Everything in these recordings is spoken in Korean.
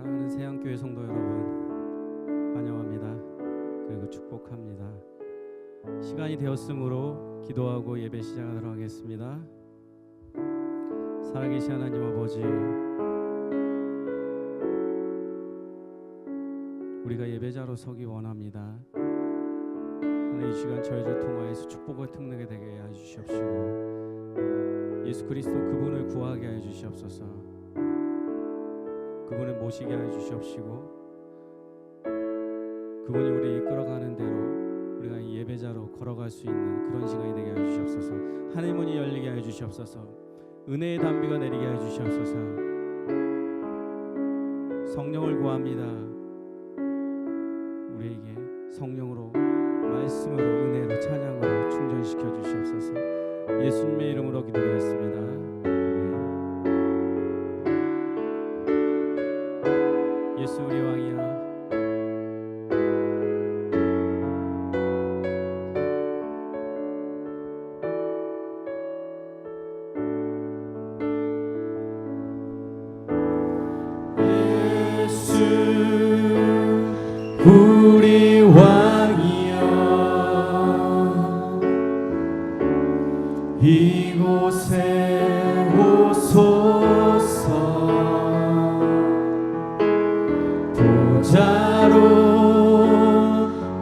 사랑하는 세양교회 성도 여러분, 환영합니다. 그리고 축복합니다. 시간이 되었으므로 기도하고 예배 시작하도록 하겠습니다. 살아계신 하나님 아버지, 우리가 예배자로 서기 원합니다. 하나님, 이 시간 저희를 통하여서 축복을 특능하게 되게 해 주시옵시고, 예수 그리스도 그분을 구하게 해 주시옵소서. 그분을 모시게 해 주시옵시고, 그분이 우리 이끌어가는 대로 우리가 이 예배자로 걸어갈 수 있는 그런 시간이 되게 해 주시옵소서. 하늘 문이 열리게 해 주시옵소서. 은혜의 담비가 내리게 해 주시옵소서. 성령을 구합니다. 우리에게 성령으로, 말씀으로, 은혜로, 찬양으로 충전시켜 주시옵소서. 예수님의 이름으로 기도드렸습니다. 예수 우리 왕이여, 예수 우리 왕이여, 이곳에 오소서. 보좌로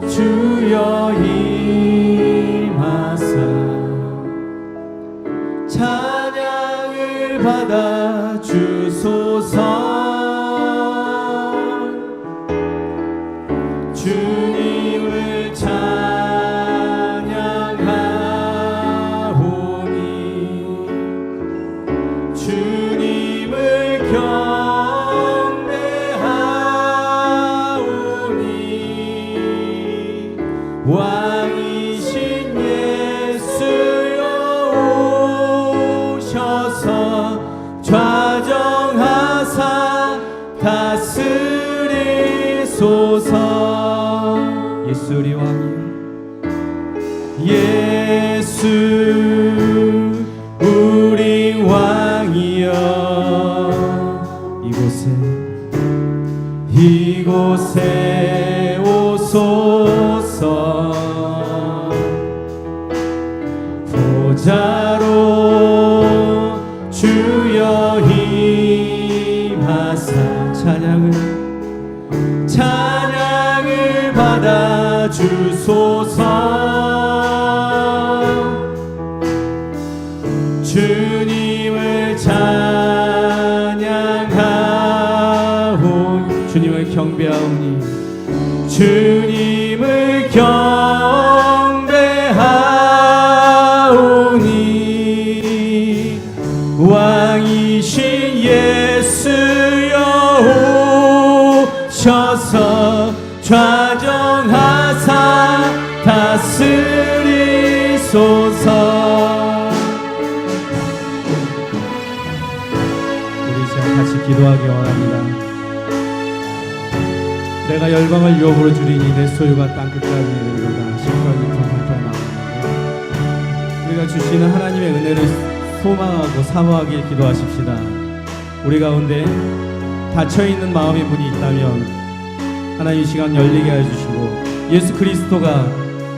주여 임하사 찬양을 받아 주소서. 주님을 찬양하오니 주님을 경배하오니 왕이신 예수여 오셔서 좌정하사 다스리소서. 예수 우리 왕이여, 예수 우리 왕이여, 이곳에 오소서. 보좌로 주여 임하사 찬양을 받아 주소서. 주님을 찬양하오니 주님을 경배하오니 주님을 경배하오니 왕이신 예수여 오셔서 좌정하사 다스리소서. 우리 이제 같이 기도하기 원합니다. 내가 열방을 유업으로 주리니 내 소유가 땅끝까지 이르리로다. 십자가의 통한편 나옵니다. 우리가 주시는 하나님의 은혜를 소망하고 사모하길 기도하십시다. 우리 가운데 닫혀있는 마음의 문이 있다면 하나님 이 시간 열리게 해주시고 예수 그리스도가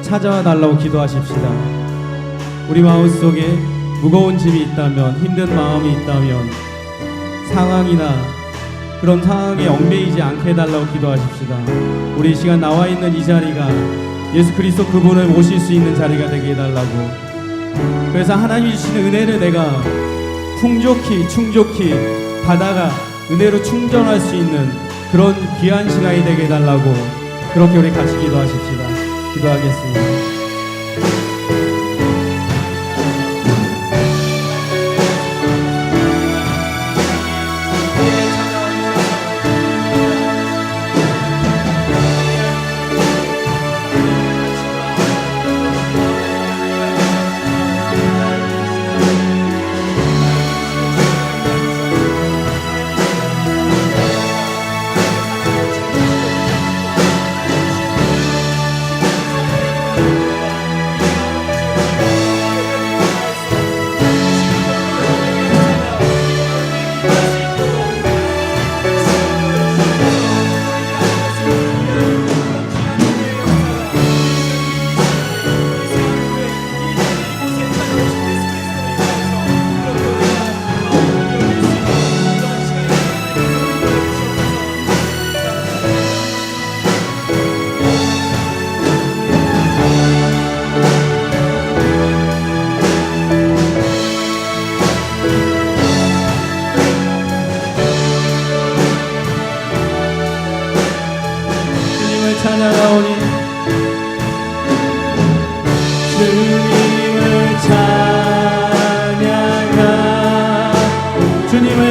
찾아와 달라고 기도하십시다. 우리 마음속에 무거운 짐이 있다면, 힘든 마음이 있다면, 상황이나 그런 상황에 얽매이지 않게 해달라고 기도하십시다. 우리 이 시간 나와 있는 이 자리가 예수 그리스도 그분을 모실 수 있는 자리가 되게 해달라고. 그래서 하나님이 주시는 은혜를 내가 충족히 받아가 은혜로 충전할 수 있는 그런 귀한 시간이 되게 해달라고. 그렇게 우리 같이 기도하십시다. 기도하겠습니다.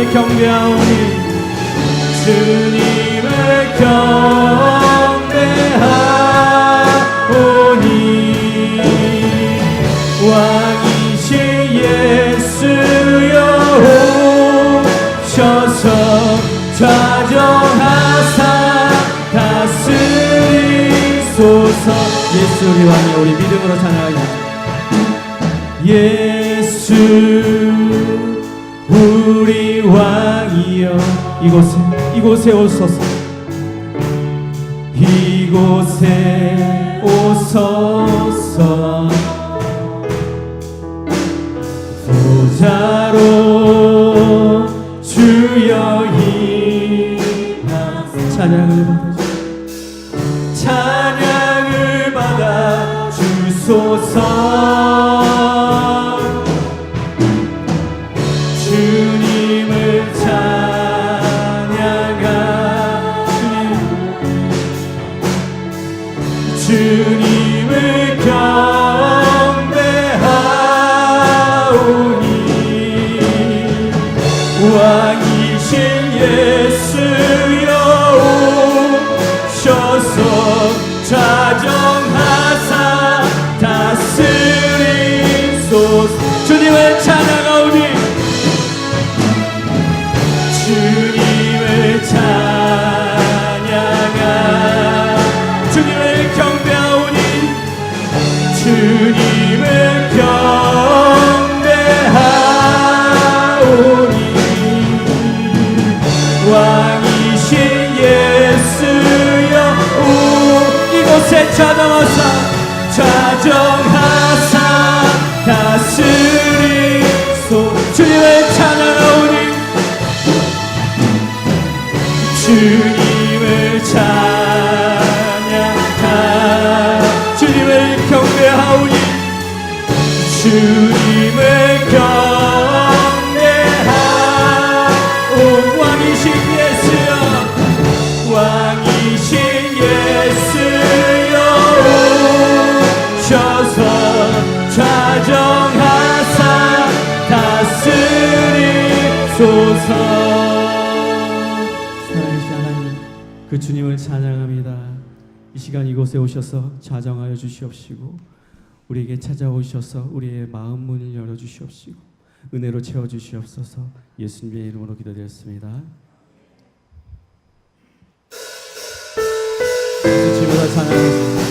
주님을 경배하오니 주님을 경배하오니 왕이신 예수여 오셔서 좌정하사 다스리소서. 예수 우리 왕이 우리 믿음으로 찬양하겠습니다. 예수 우리 왕이여 이곳에 오소서. 이곳에 오소서. 보좌로 주여 임하. 찬양을 받아 주소서. 주님을 찬양하. 주님을 경배하오니 왕이신 예수여 오셔서 좌정하사 다스리소서. 주님을 찬양하오니 주님을 찬양하. 주님을 경배하오니 주님을 경배하오니 왕이신 예수여 이곳에 좌정하사 다스리소. 주님을 찬양하오니 주님을 찬양하. 주님을 경배하오니 주님을 경배하오. 왕이신 예수여 왕이신 예수여 오셔서 좌정하사 다스리소서. 사랑하신 하나님, 그 주님을 찬양합니다. 이 시간 이곳에 오셔서 좌정하여 주시옵시고 우리에게 찾아오셔서 우리의 마음 문을 열어주시옵시고 은혜로 채워주시옵소서. 예수님의 이름으로 기도드렸습니다. 주님을 찬양하겠습니다.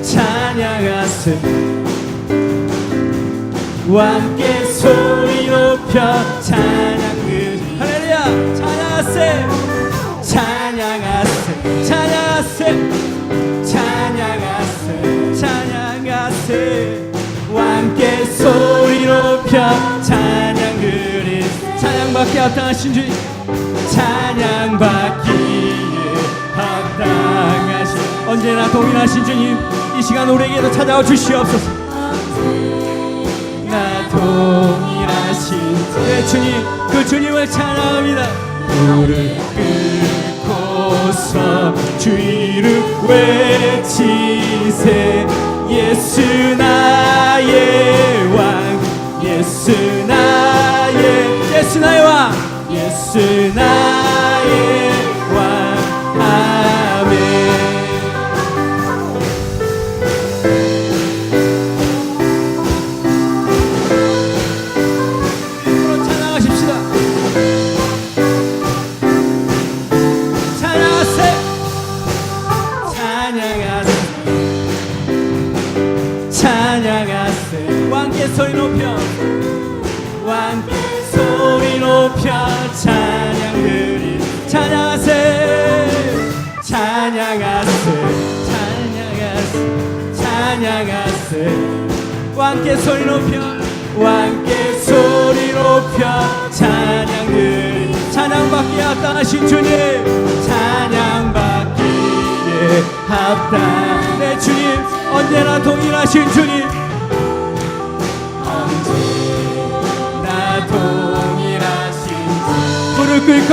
찬양하세 왕께 소리 높여 찬양을 할렐루야. 찬양하세 왕께 소리 높여 찬양을 찬양받기에 합당하신 주님 찬양받기에 합당하신 언제나 동일하신 주님 이 시간 우리에게도 찾아와 주시옵소서. 나 동일하신 내 주님 그 주님을 찬양합니다. 무릎 꿇고서 주 이름 외치세. 예수 나의 왕 예수 나의 왕 예수 나의 왕 아멘. 왕께 소리 높여 왕께 소리 높여 찬양들이 찬양하세 왕께 소리 높여 왕께 소리 높여 찬양들이 찬양받기에 합당하신 주님 찬양받기에 합당 내 주님 언제나 동일하신 주님 동일하신 무릎 무릎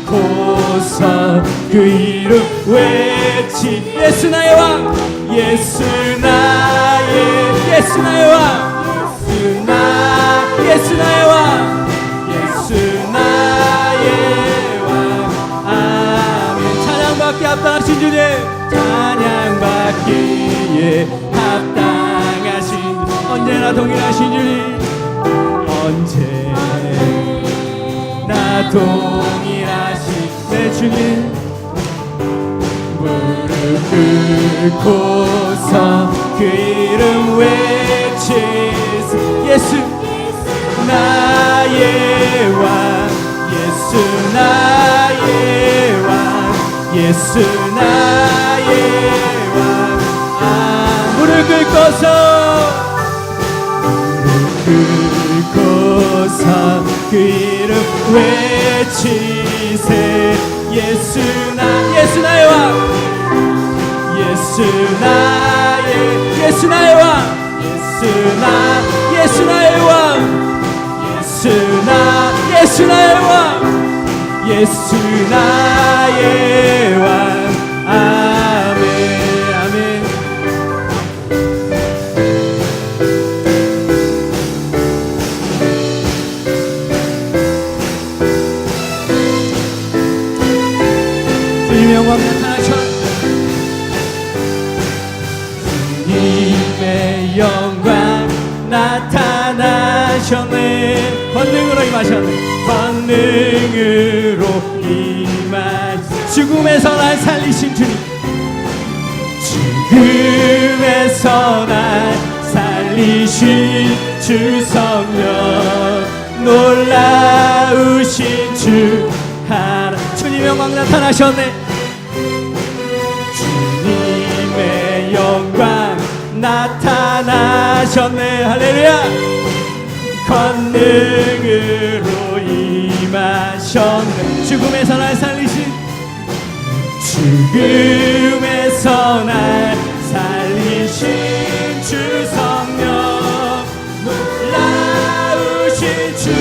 꿇고서 그 이름 외치 예수 나의 왕 예수 나의 왕 예수 나의 왕 아멘. 찬양받기에 합당하신 주님 찬양받기에 합당하신 언제나 동일하신 주님 언제나 동일하신 내 주님 무릎 꿇고서 그 이름 외치세 예수 나의 왕 예수 나의 왕 예수 나의 왕 무릎 꿇고서 그 이름 외치세 예수 나의 왕 예수 나의 왕 예수 나의 왕 예수 나의 왕 예수 나의 왕 아멘 아멘. 주님의 영광 나타나셔 주님의 영광 나타나셨네 권능으로 임하셨네 권능으로 죽음에서 날 살리신 주님 죽음에서 날 살리신 주 성령 놀라우신 주 하나 주님의 영광 나타나셨네 주님의 영광 나타나셨네 할렐루야 권능으로 임하셨네 죽음에서 날 살리신 죽음에서 날 살리신 주 성령 놀라우신 주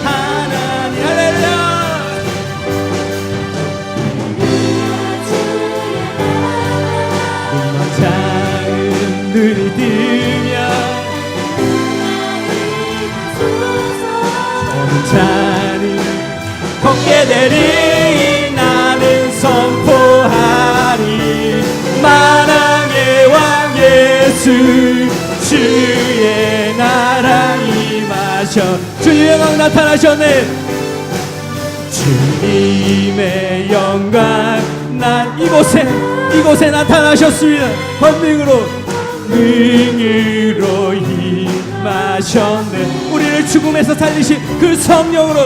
하나님 할렐루야 눈먼 작은 눈이 뜨며 저는 걷게 되리 나는 선포하리 만왕의 왕 예수 주의 나라 임하셔 주님의 영광 나타나셨네 주님의 영광 난 이곳에 나타나셨습니다 권능으로 임하셨네 우리를 죽음에서 살리신 그 성령으로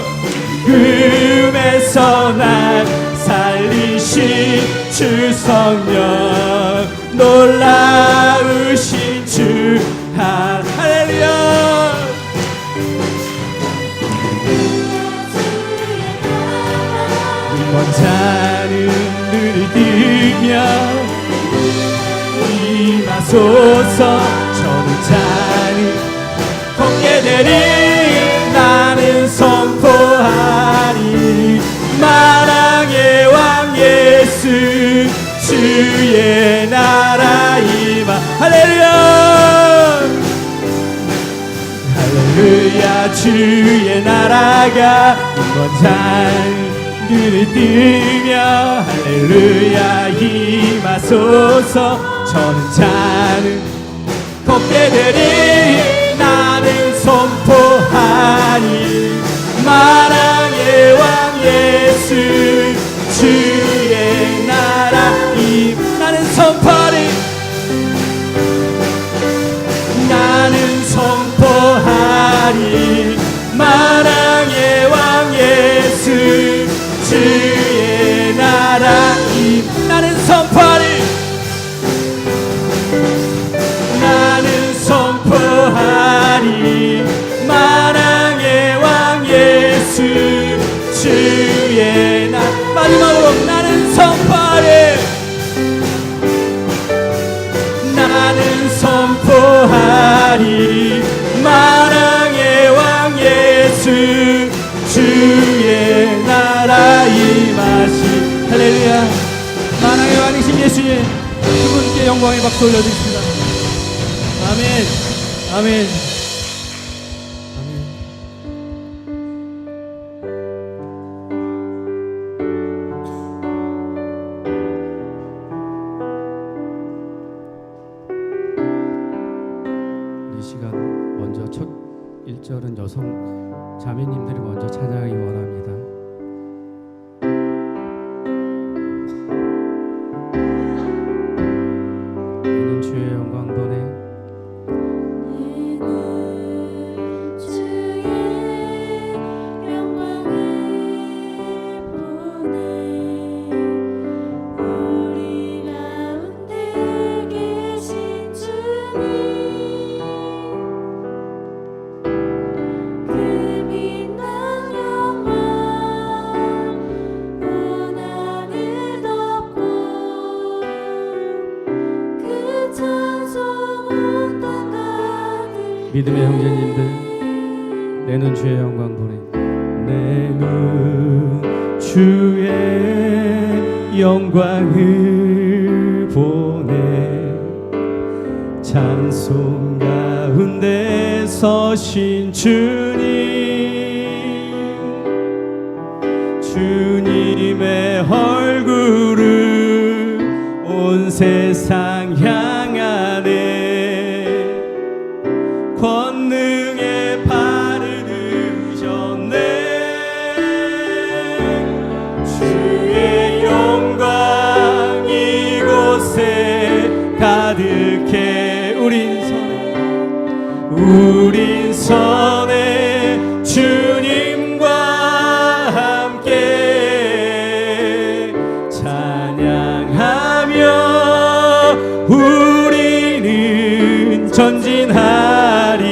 죽음에서 날 살리신 주 성령 놀라우신 주 할렐루야 원자는 눈이 뜨며 임하소서 저는 자는 걷게 되리 나는 선포하리 만왕의 왕 예수 주의 나라 임하 할렐루야 할렐루야 주의 나라가 원장 눈을 뜨며 할렐루야 임하소서 저는 자는 걷게 되리 나는 선포하니 만왕의 왕 예수 주의 나라 나는 선포하리 나는 선포하리 만왕의 왕 예수 주의 나라 나는 선포하리 나는 선포하리 영광의 박수 올려주십니다. 아멘. 아멘. 이 시간 먼저 첫 1절은 여성 자매님들이 먼저 찬양하기 원합니다. 이는 주의 영광 보내 믿음의 형제님들, 내 눈 주의 영광 보내. 내 눈 주의 영광을 보내. 찬송 가운데 서신 주님의 얼굴을 온 세상 향하네. 권능의 발을 드셨네. 주의 영광 이곳에 가득해. 우린 선에 주님과 함께 찬양하며 우리는 전진하리.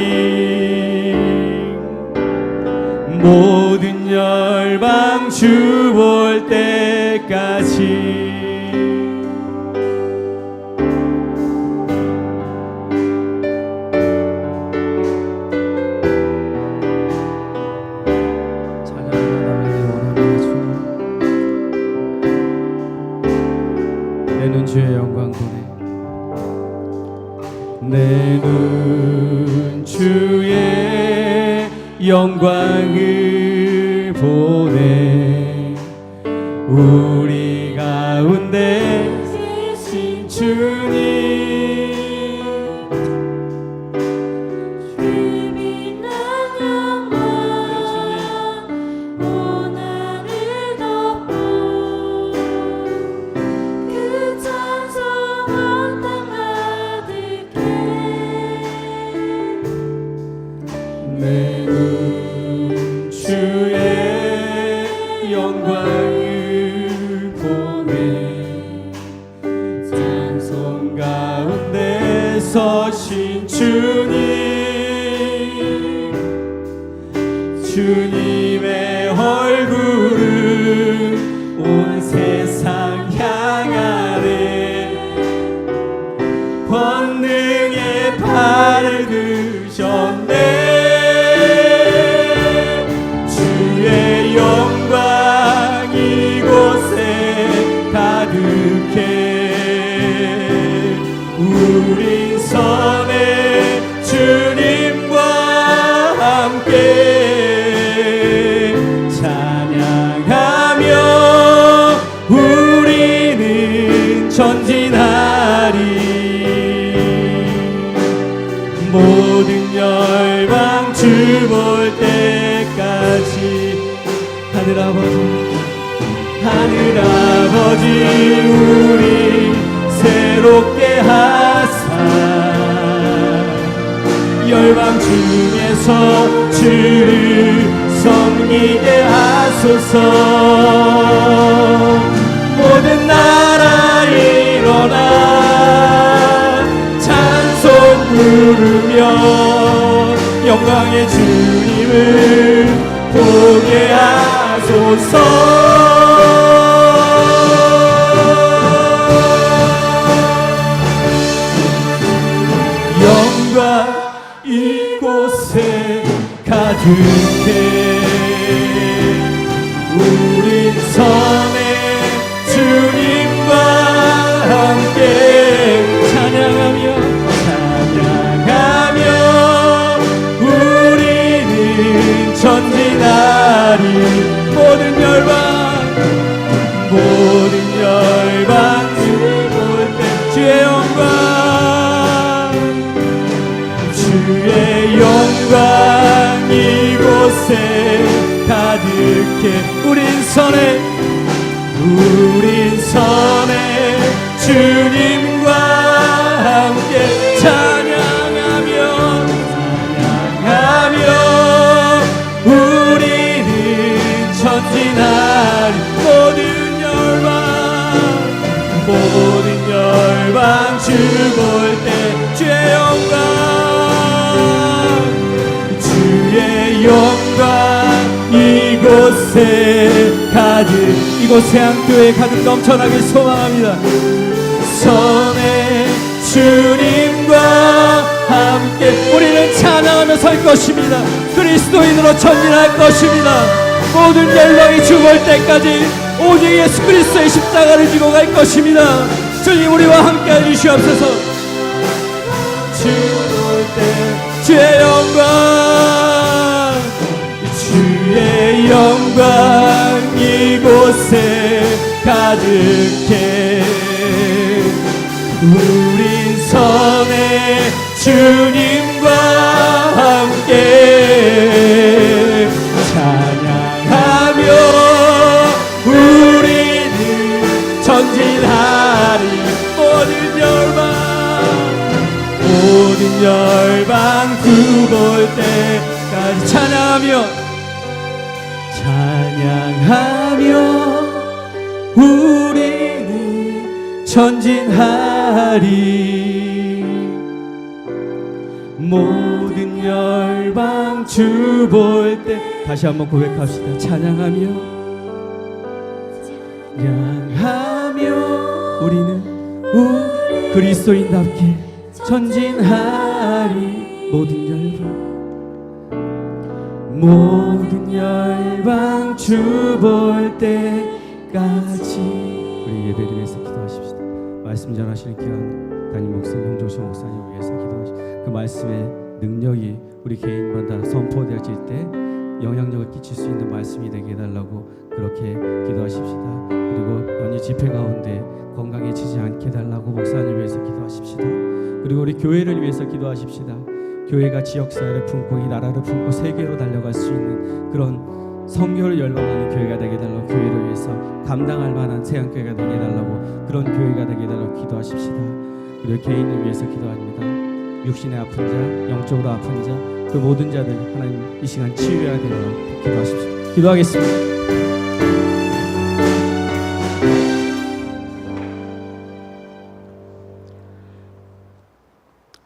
모든 열방 주 볼 때까지. 내 눈 주의 영광 보내. 내 눈 주의 영광을 보내. 우리 가운데 계신 주님. 내 눈 주의 영광을 보내. 찬송 가운데 서신 주님의 얼굴을 온 세상 향하네. 권능의 발을 드셨네. 주의 영광 이곳에 가득해. 우린 선에 주님과 함께 찬양하며 우리는 전진하리. 모든 열방 주 볼 때까지. 하늘아버지 우리 새롭게 하사 열방 중에서 주를 섬기게 하소서. 모든 나라 일어나 찬송 부르며 영광의 주님을 보게 하소서. 영광 이곳에 가득해. 우린 선에 주님과 함께 찬양하며 전진하리. 모든 열방 볼 때 주의 영광 이곳에 가득해. 우린 선에 주님과 함께 찬양하며 우리는 전진하리. 모든 열방 주 볼 때 주의 영광 이곳에 이곳 향교회 가득 넘쳐나길 소망합니다. 선의 주님과 함께 우리는 찬양하며 설 것입니다. 그리스도인으로 전진할 것입니다. 모든 열방이 죽을 때까지 오직 예수 그리스도의 십자가를 지고 갈 것입니다. 주님 우리와 함께 해주시옵소서. 죽을 때 주의 영광 이곳에 가득해. 우린 선의 주님과 함께 찬양하며 우리는 전진하리. 모든 열방 두 볼 때까지 찬양하며 우리는 전진하리. 모든 열방 주 볼 때 다시 한번 고백합시다. 찬양하며 우리는 그리스도인답게 전진하리. 모든 열방 주 볼 때까지. 우리 예배를 위해서 기도하십시다. 말씀 전하시는 귀한 담임 목사님, 홍종수 목사님 위해서 기도하십시다. 그 말씀의 능력이 우리 개인마다 선포되어질 때 영향력을 끼칠 수 있는 말씀이 되게 해달라고 그렇게 기도하십시다. 그리고 연이 집회 가운데 건강해지지 않게 해달라고 목사님 위해서 기도하십시다. 그리고 우리 교회를 위해서 기도하십시다. 교회가 지역사회를 품고 이 나라를 품고 세계로 달려갈 수 있는 그런 선교를 열망하는 교회가 되게 해달라고, 교회를 위해서 감당할 만한 세안교회가 되게 해달라고, 그런 교회가 되게 해달라고 기도하십시다. 그리고 개인을 위해서 기도합니다. 육신의 아픈 자, 영적으로 아픈 자, 그 모든 자들 하나님 이 시간 치유해야 되도록 기도하십시오. 기도하겠습니다.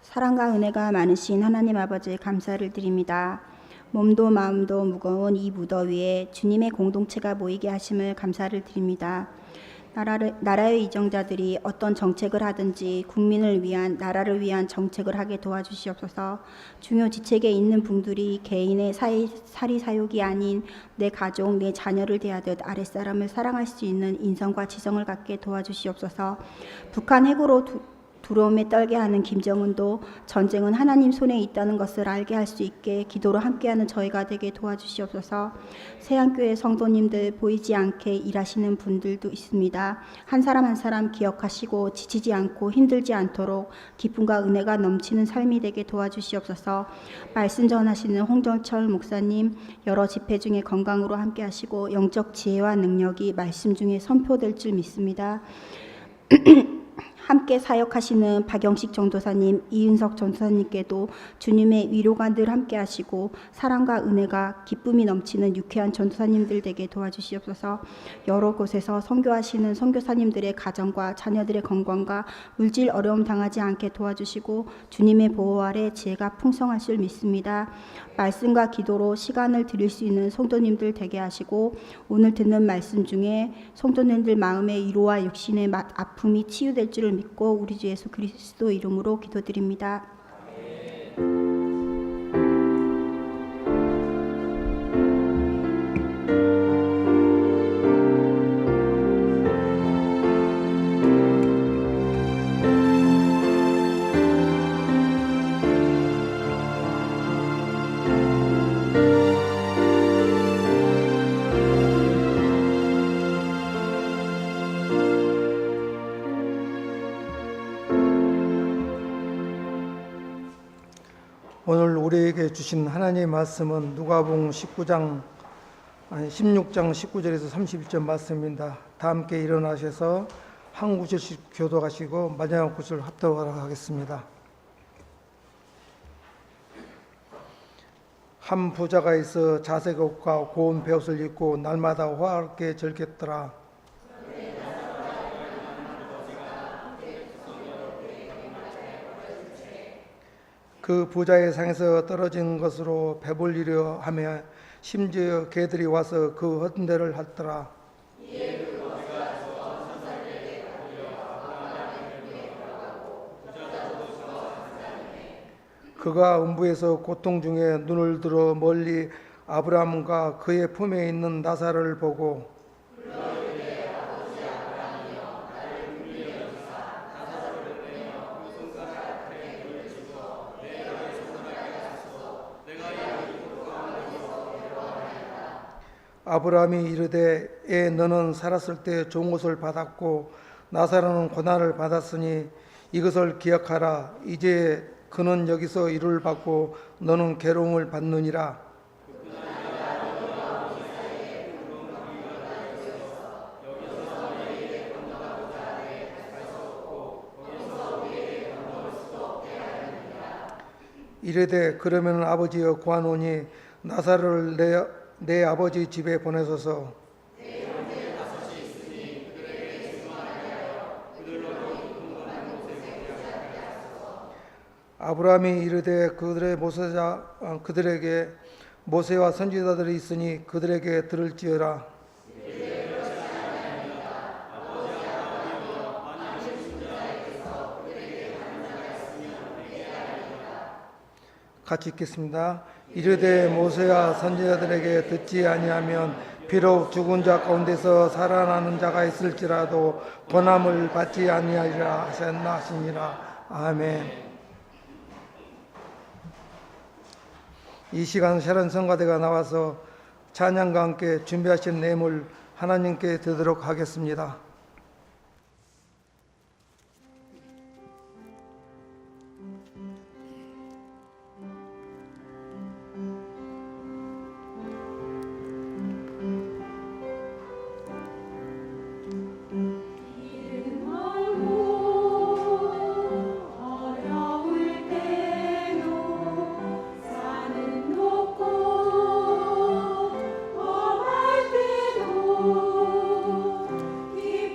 사랑과 은혜가 많으신 하나님 아버지 감사를 드립니다. 몸도 마음도 무거운 이 무더위에 주님의 공동체가 모이게 하심을 감사를 드립니다. 나라의 이정자들이 어떤 정책을 하든지 국민을 위한, 나라를 위한 정책을 하게 도와주시옵소서. 중요 지책에 있는 분들이 개인의 사리사욕이 아닌 내 가족, 내 자녀를 대하듯 아랫사람을 사랑할 수 있는 인성과 지성을 갖게 도와주시옵소서. 북한 핵으로 두려움에 떨게 하는 김정은도 전쟁은 하나님 손에 있다는 것을 알게 할 수 있게 기도로 함께하는 저희가 되게 도와주시옵소서. 세안교회 성도님들 보이지 않게 일하시는 분들도 있습니다. 한 사람 한 사람 기억하시고 지치지 않고 힘들지 않도록 기쁨과 은혜가 넘치는 삶이 되게 도와주시옵소서. 말씀 전하시는 홍정철 목사님 여러 집회 중에 건강으로 함께하시고 영적 지혜와 능력이 말씀 중에 선포될 줄 믿습니다. 함께 사역하시는 박영식 전도사님, 이은석 전도사님께도 주님의 위로가 늘 함께 하시고 사랑과 은혜가 기쁨이 넘치는 유쾌한 전도사님들 되게 도와주시옵소서. 여러 곳에서 선교하시는 선교사님들의 가정과 자녀들의 건강과 물질 어려움 당하지 않게 도와주시고 주님의 보호 아래 지혜가 풍성할 줄 믿습니다. 말씀과 기도로 시간을 드릴 수 있는 성도님들 되게 하시고 오늘 듣는 말씀 중에 성도님들 마음의 위로와 육신의 아픔이 치유될 줄 믿고 우리 주 예수 그리스도 이름으로 기도드립니다. 오늘 우리에게 주신 하나님의 말씀은 누가복음 16장 19절에서 31절 말씀입니다. 다 함께 일어나셔서 한 구절씩 교독하시고 마지막 구절 합독하도록 하겠습니다. 한 부자가 있어 자색 옷과 고운 베옷을 입고 날마다 화롭게 즐겼더라. 그 부자의 상에서 떨어진 것으로 배불리려 하며 심지어 개들이 와서 그 헌대를 핥더라. 그가 음부에서 고통 중에 눈을 들어 멀리 아브라함과 그의 품에 있는 나사를 보고 아브라함이 이르되 너는 살았을 때 좋은 것을 받았고 나사로는 고난을 받았으니 이것을 기억하라. 이제 그는 여기서 이를 받고 너는 괴로움을 받느니라. 이르되 그러면 아버지여 구하노니 나사로를 내 아버지 집에 보내소서. 아브라함이 이르되 그들에게 모세와 선지자들이 있으니 그들에게 들을지어라. 같이 읽겠습니다. 이르되 모세와 선지자들에게 듣지 아니하면 비록 죽은 자 가운데서 살아나는 자가 있을지라도 권함을 받지 아니하리라 하셨나 하시니라. 아멘. 이 시간 샤론 성가대가 나와서 찬양과 함께 준비하신 내물 하나님께 드리도록 하겠습니다. 이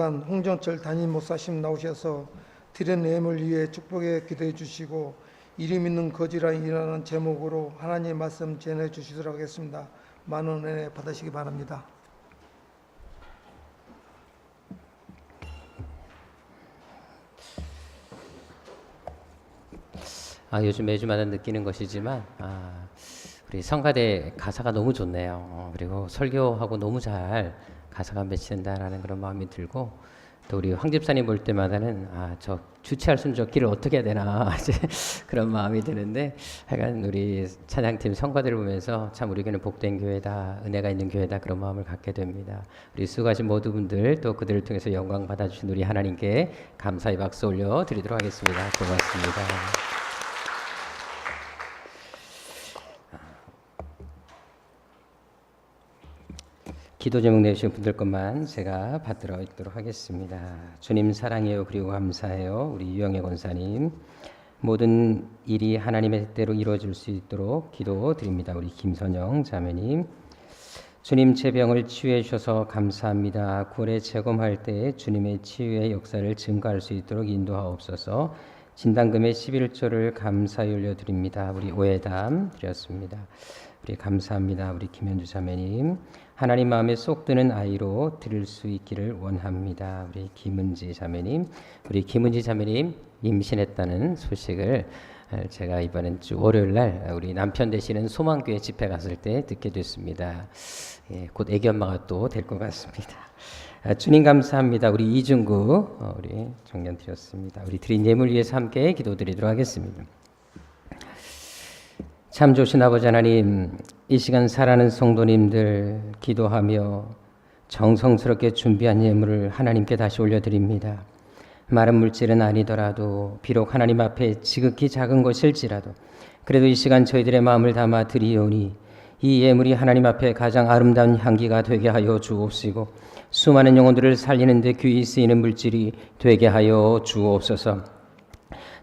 시간 홍정철 담임 목사님 나오셔서 드린 예물 위해 축복에 기도해 주시고 이름 있는 거지라는 제목으로 하나님 말씀 전해 주시도록 하겠습니다. 많은 은혜 받으시기 바랍니다. 요즘 매주마다 느끼는 것이지만 우리 성가대 가사가 너무 좋네요. 그리고 설교하고 너무 잘 가사가 맺힌다라는 그런 마음이 들고, 또 우리 황 집사님 볼 때마다는 저 주최할 수 있는 저 길을 어떻게 해야 되나 이제 그런 마음이 드는데, 하여간 우리 찬양팀 성가대를 보면서 참 우리 교회는 복된 교회다, 은혜가 있는 교회다, 그런 마음을 갖게 됩니다. 우리 수고하신 모든 분들, 또 그들을 통해서 영광 받아주신 우리 하나님께 감사의 박수 올려드리도록 하겠습니다. 고맙습니다. 기도 제목 내주신 분들 것만 제가 받들어 읽도록 하겠습니다. 주님 사랑해요, 그리고 감사해요. 우리 유영애 권사님, 모든 일이 하나님의 뜻대로 이루어질 수 있도록 기도드립니다. 우리 김선영 자매님, 주님 제 병을 치유해 주셔서 감사합니다. 9월에 재검할 때 주님의 치유의 역사를 증거할 수 있도록 인도하옵소서. 진단금의 11조를 감사히 올려드립니다. 우리 오해담 드렸습니다. 우리 감사합니다. 우리 김현주 자매님, 하나님 마음에 쏙 드는 아이로 들을 수 있기를 원합니다. 우리 김은지 자매님, 우리 김은지 자매님 임신했다는 소식을 제가 이번 주 월요일 날 우리 남편 되시는 소망교회 집회 갔을 때 듣게 됐습니다. 곧 애기 엄마가 또 될 것 같습니다. 주님 감사합니다. 우리 이중구 우리 청년 드렸습니다. 우리 드린 예물 위해서 함께 기도드리도록 하겠습니다. 참 좋으신 아버지 하나님, 이 시간 사랑하는 성도님들 기도하며 정성스럽게 준비한 예물을 하나님께 다시 올려드립니다. 마른 물질은 아니더라도, 비록 하나님 앞에 지극히 작은 것일지라도 그래도 이 시간 저희들의 마음을 담아 드리오니 이 예물이 하나님 앞에 가장 아름다운 향기가 되게 하여 주옵시고, 수많은 영혼들을 살리는 데 귀히 쓰이는 물질이 되게 하여 주옵소서.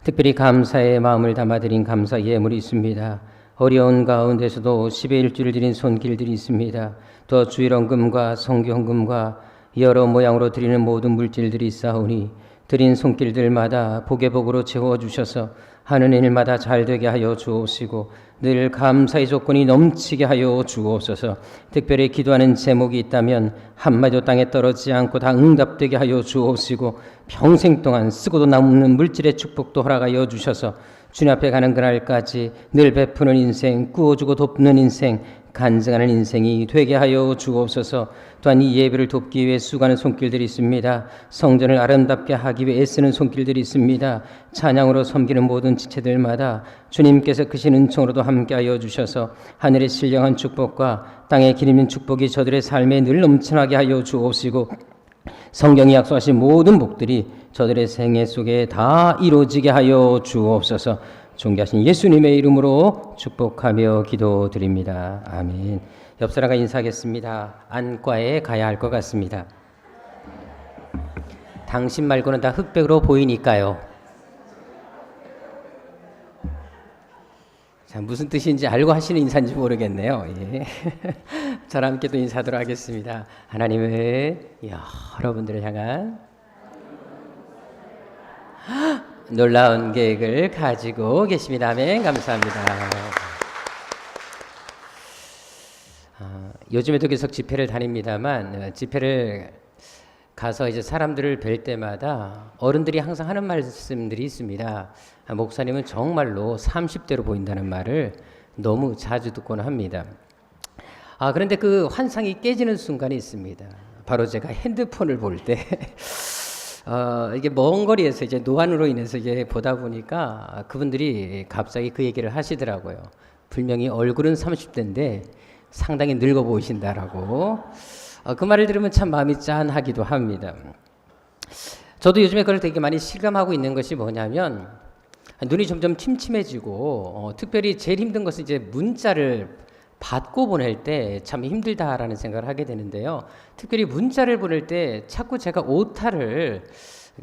특별히 감사의 마음을 담아 드린 감사 예물이 있습니다. 어려운 가운데서도 10의 1주를 드린 손길들이 있습니다. 또 주일원금과 성경금과 여러 모양으로 드리는 모든 물질들이 있사오니 드린 손길들마다 복의 복으로 채워주셔서 하는 일마다 잘되게 하여 주옵시고, 늘 감사의 조건이 넘치게 하여 주옵소서. 특별히 기도하는 제목이 있다면 한마디도 땅에 떨어지지 않고 다 응답되게 하여 주옵시고, 평생 동안 쓰고도 남는 물질의 축복도 허락하여 주셔서 주님 앞에 가는 그날까지 늘 베푸는 인생, 꾸어주고 돕는 인생, 간증하는 인생이 되게 하여 주옵소서. 또한 이 예배를 돕기 위해 수고하는 손길들이 있습니다. 성전을 아름답게 하기 위해 애쓰는 손길들이 있습니다. 찬양으로 섬기는 모든 지체들마다 주님께서 크신 은총으로도 함께하여 주셔서 하늘의 신령한 축복과 땅의 길 있는 축복이 저들의 삶에 늘 넘쳐나게 하여 주옵시고, 성경이 약속하신 모든 복들이 저들의 생애 속에 다 이루어지게 하여 주옵소서. 존귀하신 예수님의 이름으로 축복하며 기도드립니다. 아멘. 옆 사람과 인사하겠습니다. 안과에 가야 할 것 같습니다. 당신 말고는 다 흑백으로 보이니까요. 자, 무슨 뜻인지 알고 하시는 인사인지 모르겠네요. 예. 저랑 함께 또 인사하도록 하겠습니다. 하나님의 여러분들을 향한 놀라운 계획을 가지고 계십니다. 아멘. 감사합니다. 요즘에도 계속 집회를 다닙니다만, 집회를 가서 이제 사람들을 뵐 때마다 어른들이 항상 하는 말씀들이 있습니다. 목사님은 정말로 30대로 보인다는 말을 너무 자주 듣곤 합니다. 그런데 그 환상이 깨지는 순간이 있습니다. 바로 제가 핸드폰을 볼 때 이게 먼 거리에서 이제 노안으로 인해서 이제 보다 보니까 그분들이 갑자기 그 얘기를 하시더라고요. 분명히 얼굴은 30대인데 상당히 늙어 보이신다라고. 그 말을 들으면 참 마음이 짠하기도 합니다. 저도 요즘에 그걸 되게 많이 실감하고 있는 것이 뭐냐면, 눈이 점점 침침해지고 특별히 제일 힘든 것은 이제 문자를 받고 보낼 때 참 힘들다라는 생각을 하게 되는데요. 특별히 문자를 보낼 때 자꾸 제가 오타를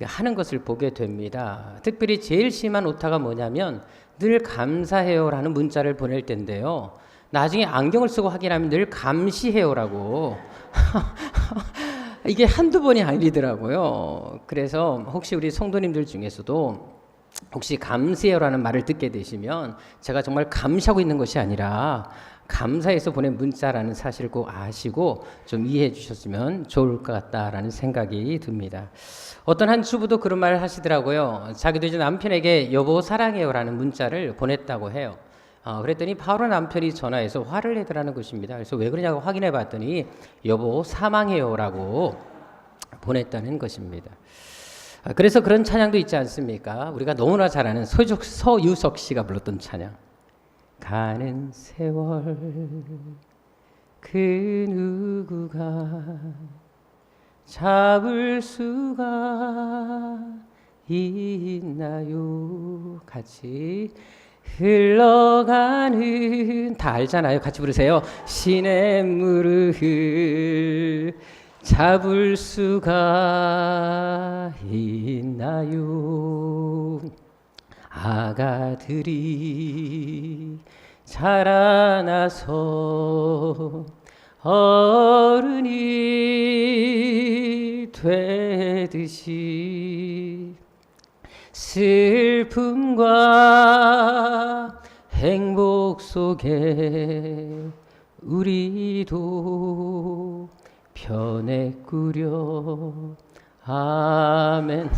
하는 것을 보게 됩니다. 특별히 제일 심한 오타가 뭐냐면 늘 감사해요라는 문자를 보낼 때인데요. 나중에 안경을 쓰고 확인하면 늘 감시해요라고 이게 한두 번이 아니더라고요. 그래서 혹시 우리 성도님들 중에서도 혹시 감사해요라는 말을 듣게 되시면 제가 정말 감시하고 있는 것이 아니라 감사해서 보낸 문자라는 사실을 꼭 아시고 좀 이해해 주셨으면 좋을 것 같다라는 생각이 듭니다. 어떤 한 주부도 그런 말을 하시더라고요. 자기도 이제 남편에게 여보 사랑해요라는 문자를 보냈다고 해요. 그랬더니 바로 남편이 전화해서 화를 내더라는 것입니다. 그래서 왜 그러냐고 확인해 봤더니 여보 사망해요라고 보냈다는 것입니다. 그래서 그런 찬양도 있지 않습니까? 우리가 너무나 잘 아는 서유석 씨가 불렀던 찬양. 가는 세월 그 누구가 잡을 수가 있나요? 같이 흘러가는 다 알잖아요. 같이 부르세요. 시냇물을 잡을 수가 있나요? 아가들이 자라나서 어른이 되듯이 슬픔과 행복 속에 우리도 변했구려. 아멘.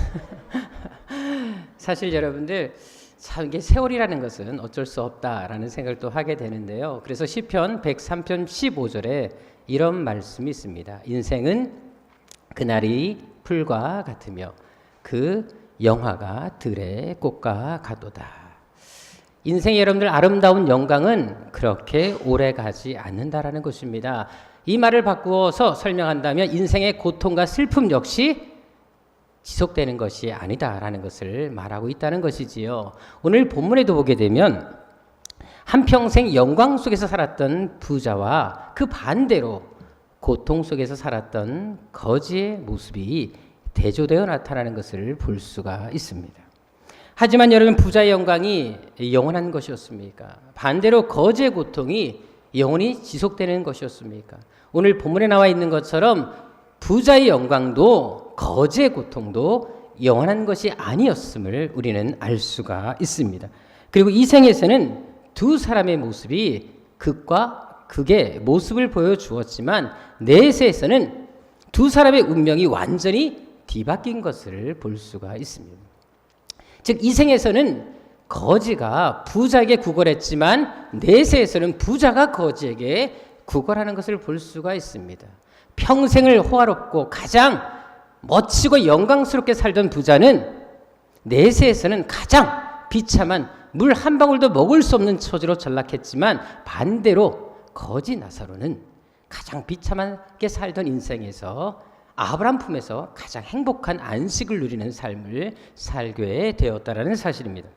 사실 여러분들 참 이게 세월이라는 것은 어쩔 수 없다라는 생각을 또 하게 되는데요. 그래서 시편 103편 15절에 이런 말씀이 있습니다. 인생은 그날이 풀과 같으며 그 영화가 들의 꽃과 같도다. 인생의 여러분들 아름다운 영광은 그렇게 오래 가지 않는다라는 것입니다. 이 말을 바꾸어서 설명한다면 인생의 고통과 슬픔 역시 지속되는 것이 아니다라는 것을 말하고 있다는 것이지요. 오늘 본문에도 보게 되면 한평생 영광 속에서 살았던 부자와 그 반대로 고통 속에서 살았던 거지의 모습이 대조되어 나타나는 것을 볼 수가 있습니다. 하지만 여러분, 부자의 영광이 영원한 것이었습니까? 반대로 거지의 고통이 영원히 지속되는 것이었습니까? 오늘 본문에 나와 있는 것처럼 부자의 영광도 거지의 고통도 영원한 것이 아니었음을 우리는 알 수가 있습니다. 그리고 이 생에서는 두 사람의 모습이 극과 극의 모습을 보여주었지만 내세에서는 두 사람의 운명이 완전히 뒤바뀐 것을 볼 수가 있습니다. 즉 이 생에서는 거지가 부자에게 구걸했지만 내세에서는 부자가 거지에게 구걸하는 것을 볼 수가 있습니다. 평생을 호화롭고 가장 멋지고 영광스럽게 살던 부자는 내세에서는 가장 비참한 물 한 방울도 먹을 수 없는 처지로 전락했지만 반대로 거지 나사로는 가장 비참하게 살던 인생에서 아브라함 품에서 가장 행복한 안식을 누리는 삶을 살게 되었다라는 사실입니다.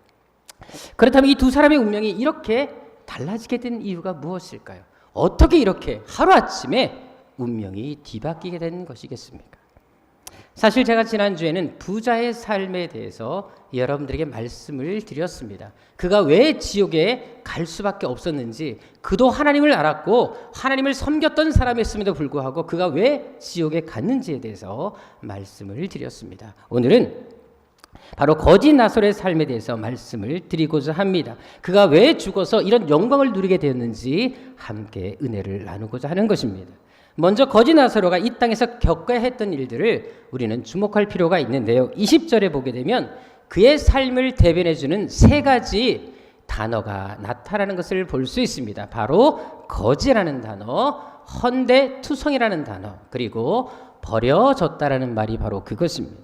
그렇다면 이 두 사람의 운명이 이렇게 달라지게 된 이유가 무엇일까요? 어떻게 이렇게 하루아침에 운명이 뒤바뀌게 된 것이겠습니까? 사실 제가 지난주에는 부자의 삶에 대해서 여러분들에게 말씀을 드렸습니다. 그가 왜 지옥에 갈 수밖에 없었는지, 그도 하나님을 알았고 하나님을 섬겼던 사람이었음에도 불구하고 그가 왜 지옥에 갔는지에 대해서 말씀을 드렸습니다. 오늘은 바로 거지 나솔의 삶에 대해서 말씀을 드리고자 합니다. 그가 왜 죽어서 이런 영광을 누리게 되었는지 함께 은혜를 나누고자 하는 것입니다. 먼저 거지 나사로가 이 땅에서 겪어야 했던 일들을 우리는 주목할 필요가 있는데요. 20절에 보게 되면 그의 삶을 대변해주는 세 가지 단어가 나타나는 것을 볼 수 있습니다. 바로 거지라는 단어, 헌데투성이라는 단어, 그리고 버려졌다라는 말이 바로 그것입니다.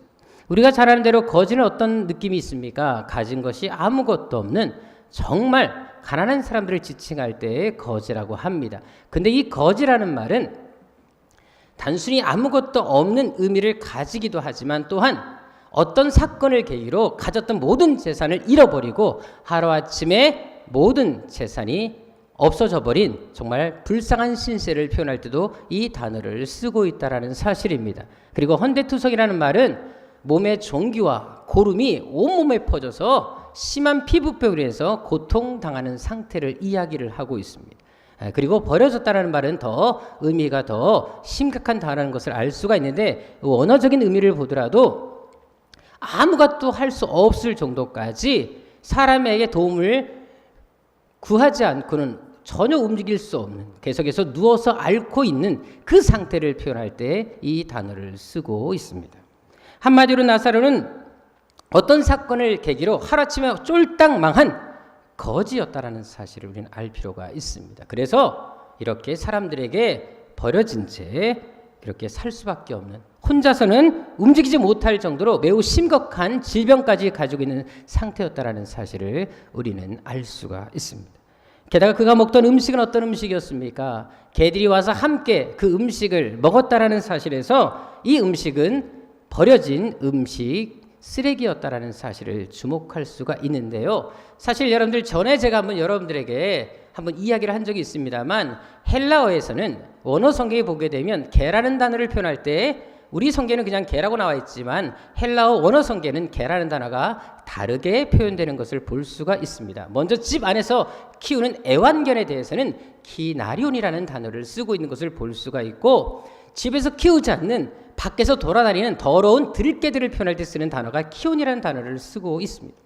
우리가 잘 아는 대로 거지는 어떤 느낌이 있습니까? 가진 것이 아무것도 없는 정말 가난한 사람들을 지칭할 때 거지라고 합니다. 근데 이 거지라는 말은 단순히 아무것도 없는 의미를 가지기도 하지만 또한 어떤 사건을 계기로 가졌던 모든 재산을 잃어버리고 하루아침에 모든 재산이 없어져 버린 정말 불쌍한 신세를 표현할 때도 이 단어를 쓰고 있다는 사실입니다. 그리고 헌데투성이라는 말은 몸의 종기와 고름이 온몸에 퍼져서 심한 피부병으로 해서 고통당하는 상태를 이야기를 하고 있습니다. 그리고 버려졌다는 말은 더 의미가 더 심각한 단어라는 것을 알 수가 있는데 원어적인 의미를 보더라도 아무것도 할 수 없을 정도까지 사람에게 도움을 구하지 않고는 전혀 움직일 수 없는, 계속해서 누워서 앓고 있는 그 상태를 표현할 때 이 단어를 쓰고 있습니다. 한마디로 나사로는 어떤 사건을 계기로 하루아침에 쫄딱 망한 거지였다라는 사실을 우리는 알 필요가 있습니다. 그래서 이렇게 사람들에게 버려진 채 이렇게 살 수밖에 없는, 혼자서는 움직이지 못할 정도로 매우 심각한 질병까지 가지고 있는 상태였다라는 사실을 우리는 알 수가 있습니다. 게다가 그가 먹던 음식은 어떤 음식이었습니까? 개들이 와서 함께 그 음식을 먹었다라는 사실에서 이 음식은 버려진 음식, 쓰레기였다라는 사실을 주목할 수가 있는데요. 사실 여러분들 전에 제가 한번 여러분들에게 한번 이야기를 한 적이 있습니다만 헬라어에서는 원어 성경에 보게 되면 개라는 단어를 표현할 때 우리 성경에는 그냥 개라고 나와 있지만 헬라어 원어 성경에는 개라는 단어가 다르게 표현되는 것을 볼 수가 있습니다. 먼저 집 안에서 키우는 애완견에 대해서는 키나리온이라는 단어를 쓰고 있는 것을 볼 수가 있고, 집에서 키우지 않는 밖에서 돌아다니는 더러운 들개들을 표현할 때 쓰는 단어가 키온이라는 단어를 쓰고 있습니다.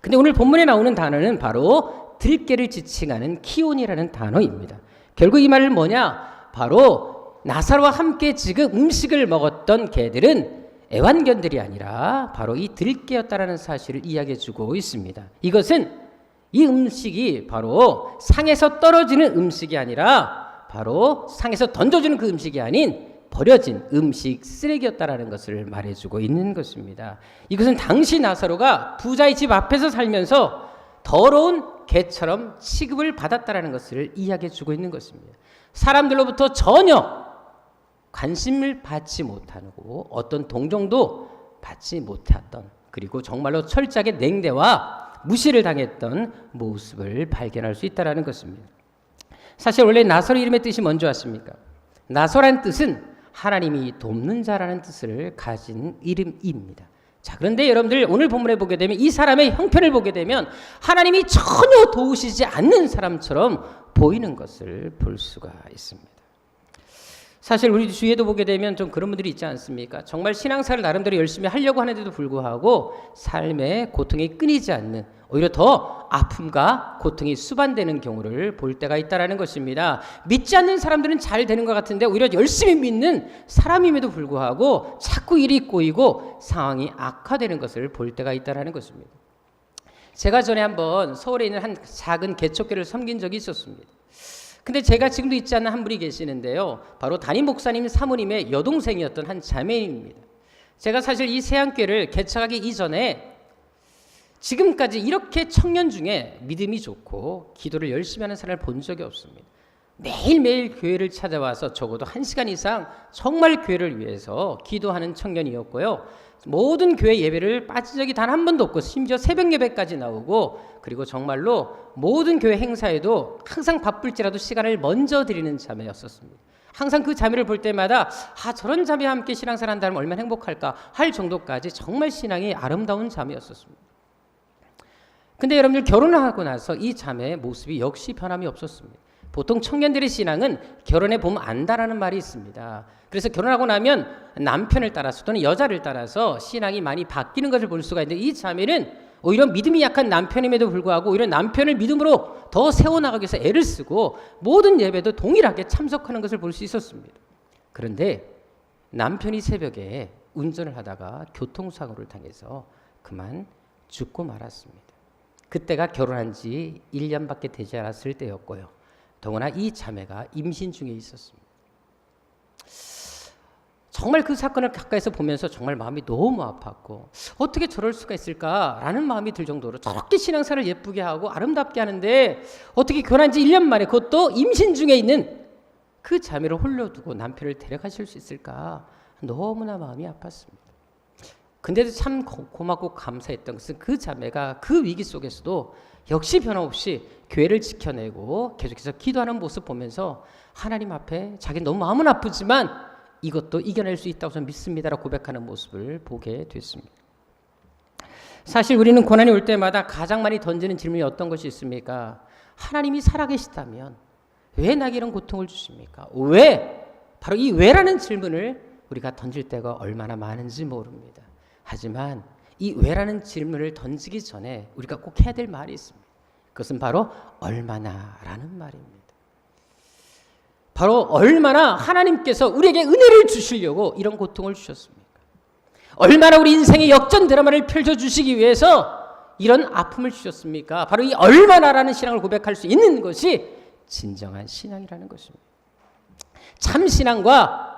근데 오늘 본문에 나오는 단어는 바로 들개를 지칭하는 키온이라는 단어입니다. 결국 이 말은 뭐냐? 바로 나사로와 함께 지금 음식을 먹었던 개들은 애완견들이 아니라 바로 이 들개였다라는 사실을 이야기해 주고 있습니다. 이것은 이 음식이 바로 상에서 떨어지는 음식이 아니라 바로 상에서 던져주는 그 음식이 아닌 버려진 음식, 쓰레기였다라는 것을 말해주고 있는 것입니다. 이것은 당시 나사로가 부자의 집 앞에서 살면서 더러운 개처럼 취급을 받았다라는 것을 이야기해주고 있는 것입니다. 사람들로부터 전혀 관심을 받지 못하고 어떤 동정도 받지 못했던, 그리고 정말로 철저하게 냉대와 무시를 당했던 모습을 발견할 수 있다는 것입니다. 사실 원래 나사로 이름의 뜻이 뭔지 아십니까? 나사로라는 뜻은 하나님이 돕는 자라는 뜻을 가진 이름입니다. 자, 그런데 여러분들 오늘 본문에 보게 되면 이 사람의 형편을 보게 되면 하나님이 전혀 도우시지 않는 사람처럼 보이는 것을 볼 수가 있습니다. 사실 우리 주위에도 보게 되면 좀 그런 분들이 있지 않습니까? 정말 신앙생활을 나름대로 열심히 하려고 하는데도 불구하고 삶의 고통이 끊이지 않는, 오히려 더 아픔과 고통이 수반되는 경우를 볼 때가 있다는 것입니다. 믿지 않는 사람들은 잘 되는 것 같은데 오히려 열심히 믿는 사람임에도 불구하고 자꾸 일이 꼬이고 상황이 악화되는 것을 볼 때가 있다는 것입니다. 제가 전에 한번 서울에 있는 한 작은 개척교회를 섬긴 적이 있었습니다. 근데 제가 지금도 있지 않는 한 분이 계시는데요. 바로 담임 목사님 사모님의 여동생이었던 한 자매입니다. 제가 사실 이 세안교회를 개척하기 이전에 지금까지 이렇게 청년 중에 믿음이 좋고 기도를 열심히 하는 사람을 본 적이 없습니다. 매일매일 교회를 찾아와서 적어도 1시간 이상 정말 교회를 위해서 기도하는 청년이었고요. 모든 교회 예배를 빠진 적이 단 한 번도 없고 심지어 새벽 예배까지 나오고, 그리고 정말로 모든 교회 행사에도 항상 바쁠지라도 시간을 먼저 드리는 자매였었습니다. 항상 그 자매를 볼 때마다 저런 자매와 함께 신앙생활 한다면 얼마나 행복할까 할 정도까지 정말 신앙이 아름다운 자매였었습니다. 근데 여러분들 결혼을 하고 나서 이 자매의 모습이 역시 변함이 없었습니다. 보통 청년들의 신앙은 결혼해 보면 안다라는 말이 있습니다. 그래서 결혼하고 나면 남편을 따라서 또는 여자를 따라서 신앙이 많이 바뀌는 것을 볼 수가 있는데, 이 자매는 오히려 믿음이 약한 남편임에도 불구하고 오히려 남편을 믿음으로 더 세워나가기 위해서 애를 쓰고 모든 예배도 동일하게 참석하는 것을 볼 수 있었습니다. 그런데 남편이 새벽에 운전을 하다가 교통사고를 당해서 그만 죽고 말았습니다. 그때가 결혼한 지 1년밖에 되지 않았을 때였고요. 더구나 이 자매가 임신 중에 있었습니다. 정말 그 사건을 가까이서 보면서 정말 마음이 너무 아팠고, 어떻게 저럴 수가 있을까라는 마음이 들 정도로 저렇게 신앙생활을 예쁘게 하고 아름답게 하는데 어떻게 결혼한 지 1년 만에, 그것도 임신 중에 있는 그 자매를 홀려두고 남편을 데려가실 수 있을까, 너무나 마음이 아팠습니다. 근데도 참 고맙고 감사했던 것은 그 자매가 그 위기 속에서도 역시 변함없이 교회를 지켜내고 계속해서 기도하는 모습 보면서 하나님 앞에 자기 너무 마음은 아프지만 이것도 이겨낼 수 있다고 저는 믿습니다라고 고백하는 모습을 보게 됐습니다. 사실 우리는 고난이 올 때마다 가장 많이 던지는 질문이 어떤 것이 있습니까? 하나님이 살아계시다면 왜 나에게 이런 고통을 주십니까? 왜? 바로 이 왜라는 질문을 우리가 던질 때가 얼마나 많은지 모릅니다. 하지만 이 왜라는 질문을 던지기 전에 우리가 꼭 해야 될 말이 있습니다. 그것은 바로 얼마나라는 말입니다. 바로 얼마나 하나님께서 우리에게 은혜를 주시려고 이런 고통을 주셨습니까? 얼마나 우리 인생의 역전 드라마를 펼쳐주시기 위해서 이런 아픔을 주셨습니까? 바로 이 얼마나라는 신앙을 고백할 수 있는 것이 진정한 신앙이라는 것입니다. 참 신앙과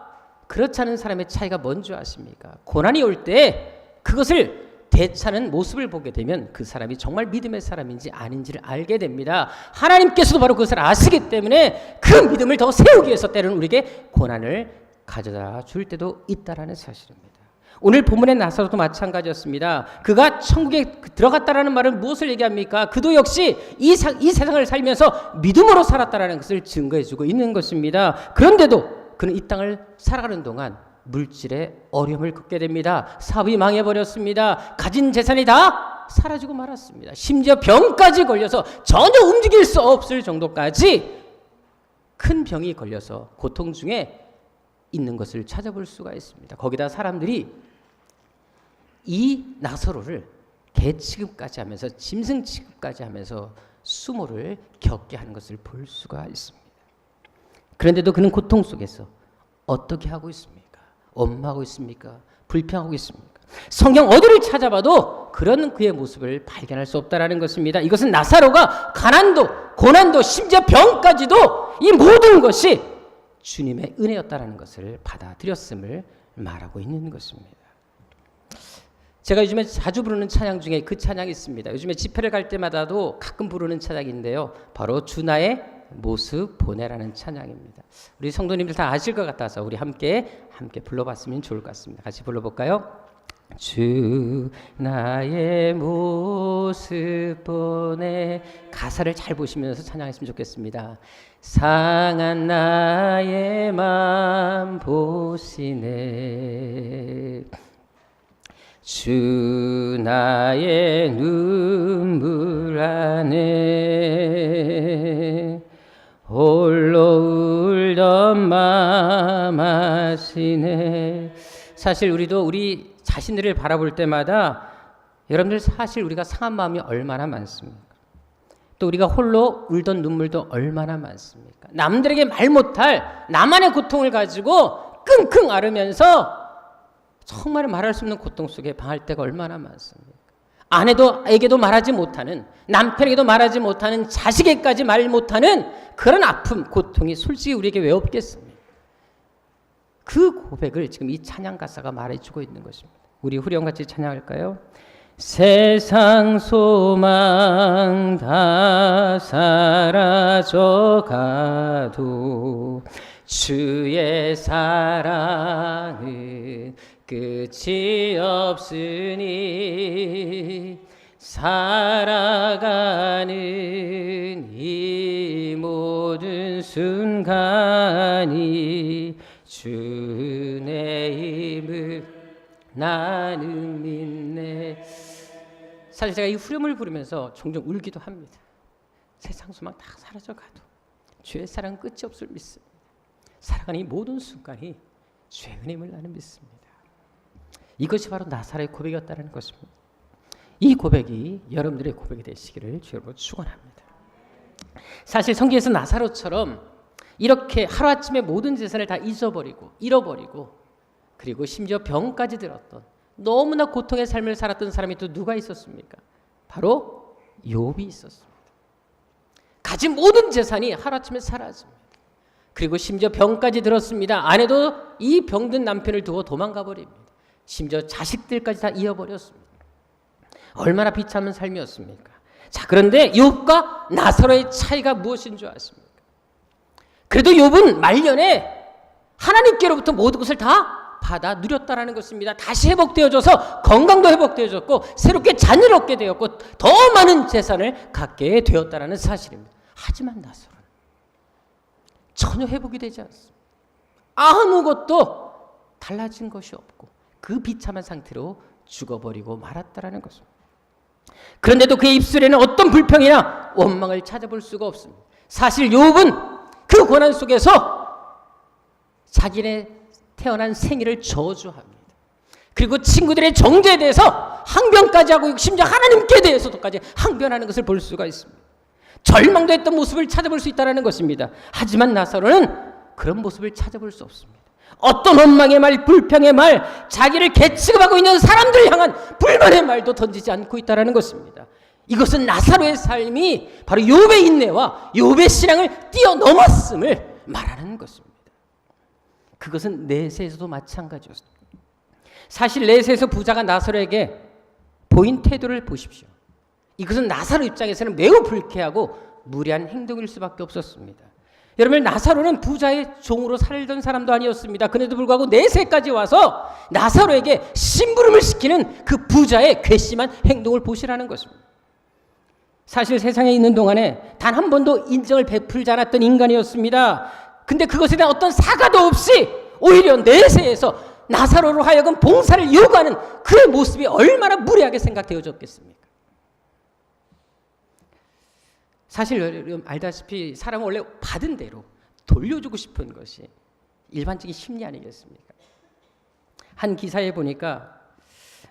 그렇지 않은 사람의 차이가 뭔지 아십니까? 고난이 올 때 그것을 대처하는 모습을 보게 되면 그 사람이 정말 믿음의 사람인지 아닌지를 알게 됩니다. 하나님께서도 바로 그것을 아시기 때문에 그 믿음을 더 세우기 위해서 때로는 우리에게 고난을 가져다 줄 때도 있다라는 사실입니다. 오늘 본문의 나사로도 마찬가지였습니다. 그가 천국에 들어갔다라는 말은 무엇을 얘기합니까? 그도 역시 이 세상을 살면서 믿음으로 살았다라는 것을 증거해주고 있는 것입니다. 그런데도 그는 이 땅을 살아가는 동안 물질의 어려움을 겪게 됩니다. 사업이 망해버렸습니다. 가진 재산이 다 사라지고 말았습니다. 심지어 병까지 걸려서 전혀 움직일 수 없을 정도까지 큰 병이 걸려서 고통 중에 있는 것을 찾아볼 수가 있습니다. 거기다 사람들이 이 나사로를 개 취급까지 하면서 짐승 취급까지 하면서 수모를 겪게 하는 것을 볼 수가 있습니다. 그런데도 그는 고통 속에서 어떻게 하고 있습니까? 원망하고 있습니까? 불평하고 있습니까? 성경 어디를 찾아봐도 그런 그의 모습을 발견할 수 없다라는 것입니다. 이것은 나사로가 가난도 고난도 심지어 병까지도 이 모든 것이 주님의 은혜였다라는 것을 받아들였음을 말하고 있는 것입니다. 제가 요즘에 자주 부르는 찬양 중에 그 찬양이 있습니다. 요즘에 집회를 갈 때마다도 가끔 부르는 찬양인데요. 바로 주 나의 모습 보내라는 찬양입니다. 우리 성도님들 다 아실 것 같아서 우리 함께 불러봤으면 좋을 것 같습니다. 같이 불러볼까요? 주 나의 모습 보내. 가사를 잘 보시면서 찬양했으면 좋겠습니다. 상한 나의 맘 보시네. 주 나의 눈물 안에 홀로 울던 맘 아시네. 사실 우리도 우리 자신들을 바라볼 때마다 여러분들 사실 우리가 상한 마음이 얼마나 많습니까? 또 우리가 홀로 울던 눈물도 얼마나 많습니까? 남들에게 말 못할 나만의 고통을 가지고 끙끙 앓으면서 정말 말할 수 없는 고통 속에 방할 때가 얼마나 많습니까? 아내에게도 말하지 못하는, 남편에게도 말하지 못하는, 자식에게까지 말 못하는 그런 아픔, 고통이 솔직히 우리에게 왜 없겠습니까? 그 고백을 지금 이 찬양 가사가 말해주고 있는 것입니다. 우리 후렴같이 찬양할까요? 세상 소망 다 사라져가도 주의 사랑은 끝이 없으니 살아가는 이 모든 순간이 주의 힘을 나는 믿네. 사실 제가 이 후렴을 부르면서 종종 울기도 합니다. 세상 소망 다 사라져가도 주의 사랑은 끝이 없을 믿습니다. 살아가는 이 모든 순간이 주의 은혜임을 나는 믿습니다. 이것이 바로 나사로의 고백이었다는 것입니다. 이 고백이 여러분들의 고백이 되시기를 주여로 축원합니다. 사실 성경에서 나사로처럼 이렇게 하루아침에 모든 재산을 다 잃어버리고 그리고 심지어 병까지 들었던 너무나 고통의 삶을 살았던 사람이 또 누가 있었습니까? 바로 욥이 있었습니다. 가진 모든 재산이 하루아침에 사라집니다. 그리고 심지어 병까지 들었습니다. 아내도 이 병든 남편을 두고 도망가 버립니다. 심지어 자식들까지 다 잃어버렸습니다. 얼마나 비참한 삶이었습니까? 자, 그런데 욥과 나사로의 차이가 무엇인 줄 아십니까? 그래도 욥은 말년에 하나님께로부터 모든 것을 다 받아 누렸다라는 것입니다. 다시 회복되어져서 건강도 회복되어졌고 새롭게 자녀를 얻게 되었고 더 많은 재산을 갖게 되었다라는 사실입니다. 하지만 나사로는 전혀 회복이 되지 않습니다. 아무것도 달라진 것이 없고 그 비참한 상태로 죽어버리고 말았다라는 것입니다. 그런데도 그의 입술에는 어떤 불평이나 원망을 찾아볼 수가 없습니다. 사실 욥은 그 고난 속에서 자기네 태어난 생일을 저주합니다. 그리고 친구들의 정죄에 대해서 항변까지 하고 심지어 하나님께 대해서도까지 항변하는 것을 볼 수가 있습니다. 절망도 했던 모습을 찾아볼 수 있다는 것입니다. 하지만 나사로는 그런 모습을 찾아볼 수 없습니다. 어떤 원망의 말, 불평의 말, 자기를 개취급하고 있는 사람들을 향한 불만의 말도 던지지 않고 있다는 것입니다. 이것은 나사로의 삶이 바로 욥의 인내와 욥의 신앙을 뛰어넘었음을 말하는 것입니다. 그것은 내세에서도 마찬가지였습니다. 사실 내세에서 부자가 나사로에게 보인 태도를 보십시오. 이것은 나사로 입장에서는 매우 불쾌하고 무례한 행동일 수밖에 없었습니다. 여러분, 나사로는 부자의 종으로 살던 사람도 아니었습니다. 그래도 불구하고 내세까지 와서 나사로에게 심부름을 시키는 그 부자의 괘씸한 행동을 보시라는 것입니다. 사실 세상에 있는 동안에 단 한 번도 인정을 베풀지 않았던 인간이었습니다. 근데 그것에 대한 어떤 사과도 없이 오히려 내세에서 나사로로 하여금 봉사를 요구하는 그의 모습이 얼마나 무례하게 생각되어졌겠습니까? 사실 여러분 알다시피 사람은 원래 받은 대로 돌려주고 싶은 것이 일반적인 심리 아니겠습니까? 한 기사에 보니까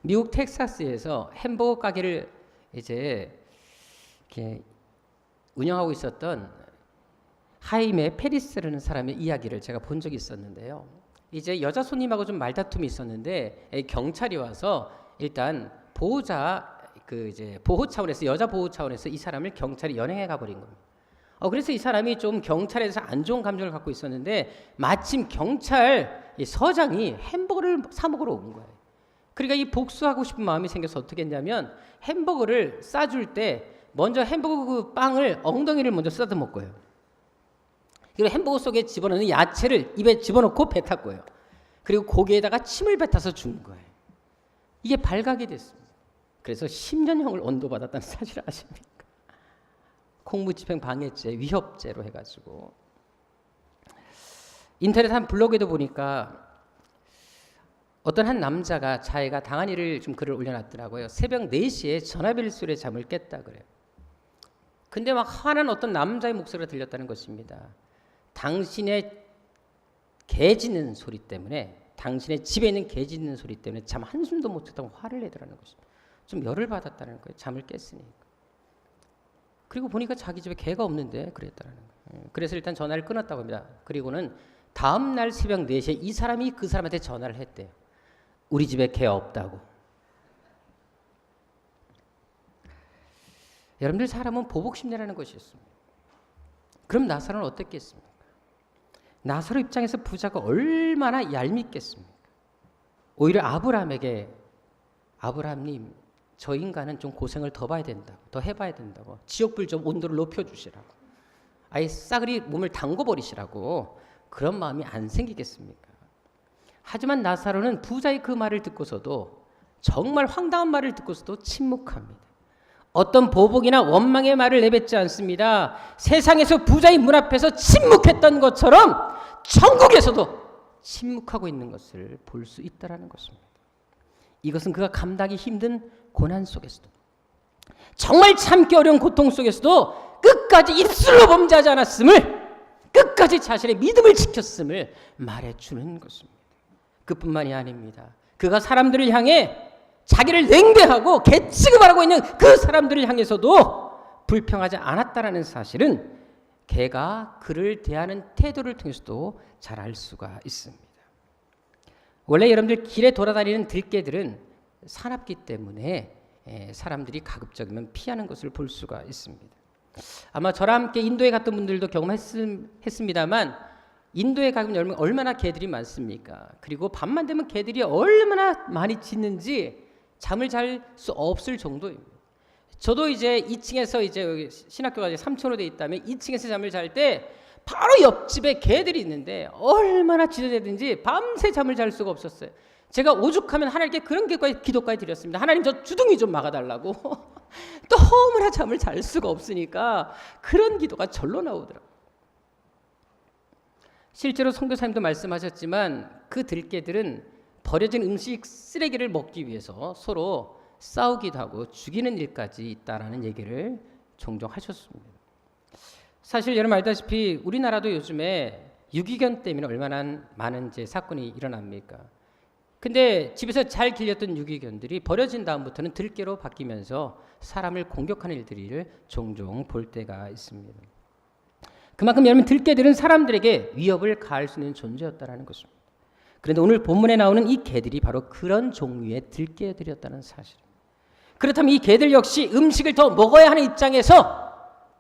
미국 텍사스에서 햄버거 가게를 이제 이렇게 운영하고 있었던 하임의 페리스라는 사람의 이야기를 제가 본 적이 있었는데요. 이제 여자 손님하고 좀 말다툼이 있었는데 경찰이 와서 일단 보호자 보호 차원에서 여자 보호 차원에서 이 사람을 경찰이 연행해 가버린 겁니다. 그래서 이 사람이 좀 경찰에 대해서 안 좋은 감정을 갖고 있었는데 마침 경찰 서장이 햄버거를 사 먹으러 온 거예요. 그러니까 이 복수하고 싶은 마음이 생겨서 어떻게 했냐면 햄버거를 싸줄 때 먼저 햄버거 그 빵을 엉덩이를 먼저 쓰다듬을 거예요. 그리고 햄버거 속에 집어넣는 야채를 입에 집어넣고 뱉었고요. 그리고 고기에다가 침을 뱉어서 준 거예요. 이게 발각이 됐습니다. 그래서 10년형을 언도받았다는 사실을 아십니까? 공무집행 방해죄, 위협죄로 해가지고. 인터넷 한 블로그에도 보니까 어떤 한 남자가 자기가 당한 일을 좀 글을 올려놨더라고요. 새벽 4시에 전화벨 소리에 잠을 깼다 그래요. 근데 막 화난 어떤 남자의 목소리가 들렸다는 것입니다. 당신의 개 짖는 소리 때문에, 당신의 집에 있는 개 짖는 소리 때문에 잠 한숨도 못 잤다고 화를 내더라는 것입니다. 좀 열을 받았다는 거예요. 잠을 깼으니까. 그리고 보니까 자기 집에 개가 없는데 그랬다는 거예요. 그래서 일단 전화를 끊었다고 합니다. 그리고는 다음 날 새벽 4시에 이 사람이 그 사람한테 전화를 했대요. 우리 집에 개 없다고. 여러분들, 사람은 보복심리라는 것이 있습니다. 그럼 나사로는 어땠겠습니까? 나사로 입장에서 부자가 얼마나 얄밉겠습니까? 오히려 아브라함에게, 아브라함님, 저 인간은 좀 고생을 더 봐야 된다고, 더 해봐야 된다고, 지옥불 좀 온도를 높여주시라고, 아예 싸그리 몸을 담궈버리시라고, 그런 마음이 안 생기겠습니까? 하지만 나사로는 부자의 그 말을 듣고서도, 정말 황당한 말을 듣고서도 침묵합니다. 어떤 보복이나 원망의 말을 내뱉지 않습니다. 세상에서 부자의 문 앞에서 침묵했던 것처럼 천국에서도 침묵하고 있는 것을 볼 수 있다는 것입니다. 이것은 그가 감당하기 힘든 고난 속에서도, 정말 참기 어려운 고통 속에서도 끝까지 입술로 범죄하지 않았음을, 끝까지 자신의 믿음을 지켰음을 말해주는 것입니다. 그뿐만이 아닙니다. 그가 사람들을 향해 자기를 냉대하고 개취급하고 있는 그 사람들을 향해서도 불평하지 않았다라는 사실은 걔가 그를 대하는 태도를 통해서도 잘 알 수가 있습니다. 원래 여러분들 길에 돌아다니는 들개들은 사납기 때문에 사람들이 가급적이면 피하는 것을 볼 수가 있습니다. 아마 저랑 함께 인도에 갔던 분들도 경험했습니다만, 인도에 가면 얼마나 개들이 많습니까? 그리고 밤만 되면 개들이 얼마나 많이 짖는지 잠을 잘 수 없을 정도입니다. 저도 이제 2층에서 이제 신학교가 3층으로 돼 있다면 2층에서 잠을 잘 때 바로 옆집에 개들이 있는데 얼마나 짖어대든지 밤새 잠을 잘 수가 없었어요. 제가 오죽하면 하나님께 그런 기도까지 드렸습니다. 하나님, 저 주둥이 좀 막아달라고. 너무나 잠을 잘 수가 없으니까 그런 기도가 절로 나오더라고요. 실제로 선교사님도 말씀하셨지만 그 들개들은 버려진 음식 쓰레기를 먹기 위해서 서로 싸우기도 하고 죽이는 일까지 있다라는 얘기를 종종 하셨습니다. 사실 여러분 알다시피 우리나라도 요즘에 유기견 때문에 얼마나 많은 이제 사건이 일어납니까? 근데 집에서 잘 길렸던 유기견들이 버려진 다음부터는 들개로 바뀌면서 사람을 공격하는 일들을 종종 볼 때가 있습니다. 그만큼 여러분 들개들은 사람들에게 위협을 가할 수 있는 존재였다는 것입니다. 그런데 오늘 본문에 나오는 이 개들이 바로 그런 종류의 들개들이었다는 사실입니다. 그렇다면 이 개들 역시 음식을 더 먹어야 하는 입장에서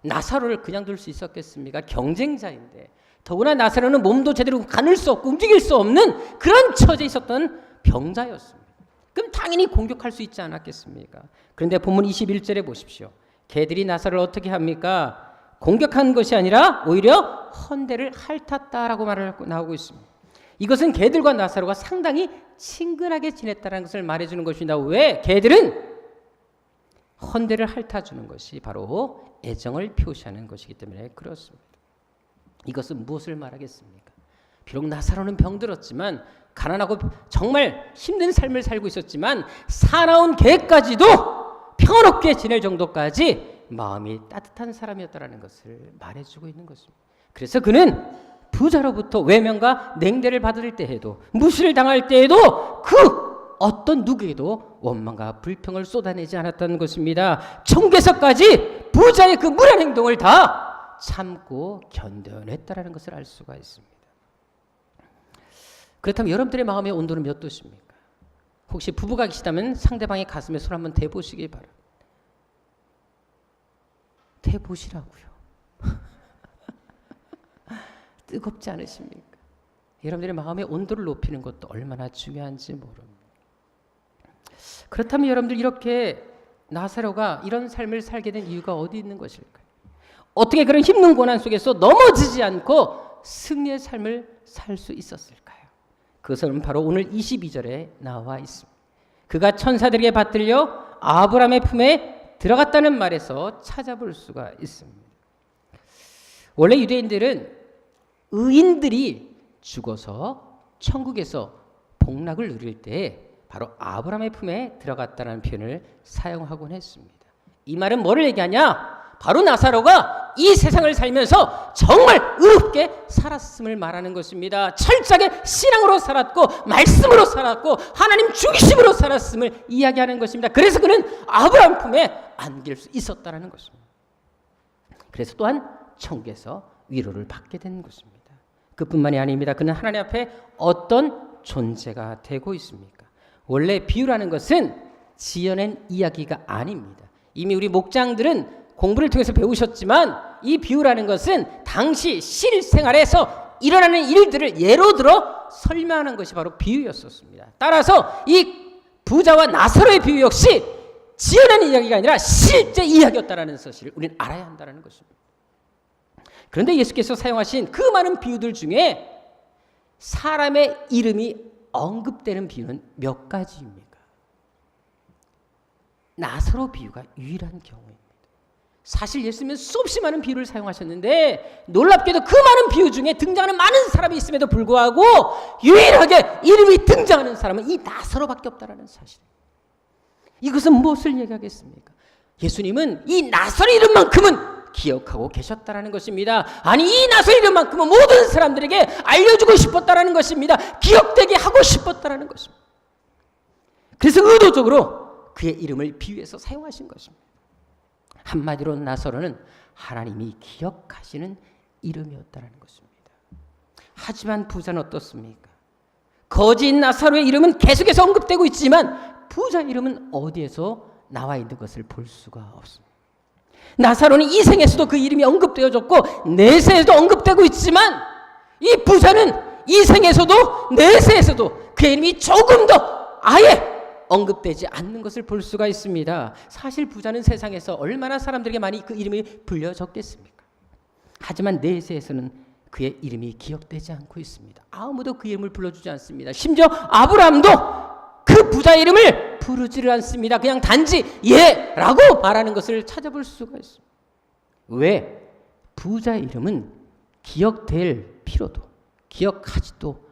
나사로를 그냥 둘 수 있었겠습니까? 경쟁자인데, 더구나 나사로는 몸도 제대로 가눌 수 없고 움직일 수 없는 그런 처지에 있었던 병자였습니다. 그럼 당연히 공격할 수 있지 않았겠습니까? 그런데 본문 21절에 보십시오. 개들이 나사로를 어떻게 합니까? 공격한 것이 아니라 오히려 헌대를 핥았다라고 말을 나오고 있습니다. 이것은 개들과 나사로가 상당히 친근하게 지냈다는 것을 말해주는 것입니다. 왜? 개들은 헌대를 핥아주는 것이 바로 애정을 표시하는 것이기 때문에 그렇습니다. 이것은 무엇을 말하겠습니까? 비록 나사로는 병들었지만, 가난하고 정말 힘든 삶을 살고 있었지만, 사나운 개까지도 평화롭게 지낼 정도까지 마음이 따뜻한 사람이었다는 것을 말해주고 있는 것입니다. 그래서 그는 부자로부터 외면과 냉대를 받을 때에도, 무시를 당할 때에도 그 어떤 누구에게도 원망과 불평을 쏟아내지 않았다는 것입니다. 청계석까지 부자의 그 무례한 행동을 다 참고 견뎌냈다는 것을 알 수가 있습니다. 그렇다면 여러분들의 마음의 온도는 몇 도십니까? 혹시 부부가 계시다면 상대방의 가슴에 손 한번 대보시기 바랍니다. 대보시라고요. 뜨겁지 않으십니까? 여러분들의 마음의 온도를 높이는 것도 얼마나 중요한지 모릅니다. 그렇다면 여러분들, 이렇게 나사로가 이런 삶을 살게 된 이유가 어디 있는 것일까요? 어떻게 그런 힘든 고난 속에서 넘어지지 않고 승리의 삶을 살 수 있었을까요? 그것은 바로 오늘 22절에 나와 있습니다. 그가 천사들에게 받들려 아브라함의 품에 들어갔다는 말에서 찾아볼 수가 있습니다. 원래 유대인들은 의인들이 죽어서 천국에서 복락을 누릴 때 바로 아브라함의 품에 들어갔다는 표현을 사용하곤 했습니다. 이 말은 뭐를 얘기하냐? 바로 나사로가 이 세상을 살면서 정말 의롭게 살았음을 말하는 것입니다. 철저하게 신앙으로 살았고 말씀으로 살았고 하나님 중심으로 살았음을 이야기하는 것입니다. 그래서 그는 아브라함 품에 안길 수 있었다는 것입니다. 그래서 또한 천국에서 위로를 받게 된 것입니다. 그뿐만이 아닙니다. 그는 하나님 앞에 어떤 존재가 되고 있습니까? 원래 비유라는 것은 지어낸 이야기가 아닙니다. 이미 우리 목장들은 공부를 통해서 배우셨지만, 이 비유라는 것은 당시 실생활에서 일어나는 일들을 예로 들어 설명하는 것이 바로 비유였었습니다. 따라서 이 부자와 나사로의 비유 역시 지어낸 이야기가 아니라 실제 이야기였다는 사실을 우리는 알아야 한다는 것입니다. 그런데 예수께서 사용하신 그 많은 비유들 중에 사람의 이름이 언급되는 비유는 몇 가지입니까? 나사로 비유가 유일한 경우입니다. 사실 예수님은 수없이 많은 비유를 사용하셨는데, 놀랍게도 그 많은 비유 중에 등장하는 많은 사람이 있음에도 불구하고 유일하게 이름이 등장하는 사람은 이 나사로밖에 없다는 사실. 이것은 무엇을 얘기하겠습니까? 예수님은 이 나사로 이름만큼은 기억하고 계셨다라는 것입니다. 아니, 이 나사로 이름만큼은 모든 사람들에게 알려주고 싶었다라는 것입니다. 기억되게 하고 싶었다라는 것입니다. 그래서 의도적으로 그의 이름을 비유해서 사용하신 것입니다. 한마디로 나사로는 하나님이 기억하시는 이름이었다라는 것입니다. 하지만 부자는 어떻습니까? 거짓 나사로의 이름은 계속해서 언급되고 있지만 부자 이름은 어디에서 나와 있는 것을 볼 수가 없습니다. 나사로는 이 생에서도 그 이름이 언급되어졌고 내세에도 언급되고 있지만, 이 부자는 이 생에서도 내세에서도 그 이름이 조금 더 아예 언급되지 않는 것을 볼 수가 있습니다. 사실 부자는 세상에서 얼마나 사람들에게 많이 그 이름이 불려졌겠습니까? 하지만 내세에서는 그의 이름이 기억되지 않고 있습니다. 아무도 그 이름을 불러주지 않습니다. 심지어 아브라함도 그 부자 이름을 부르지를 않습니다. 그냥 단지 예라고 말하는 것을 찾아볼 수가 있습니다. 왜? 부자의 이름은 기억될 필요도, 기억하지도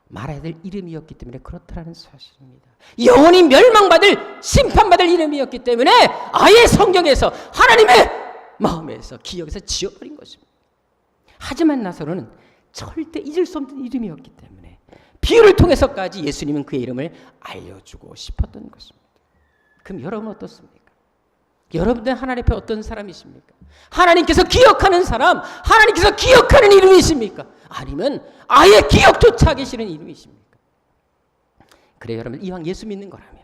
말아야 될 이름이었기 때문에 그렇다는 사실입니다. 영원히 멸망받을, 심판받을 이름이었기 때문에 아예 성경에서 하나님의 마음에서 기억에서 지워버린 것입니다. 하지만 나사로는 절대 잊을 수 없는 이름이었기 때문에 비유를 통해서까지 예수님은 그의 이름을 알려주고 싶었던 것입니다. 그럼 여러분은 어떻습니까? 여러분들 하나님 앞에 어떤 사람이십니까? 하나님께서 기억하는 사람, 하나님께서 기억하는 이름이십니까? 아니면 아예 기억조차 하기 싫은 이름이십니까? 그래 여러분, 이왕 예수 믿는 거라면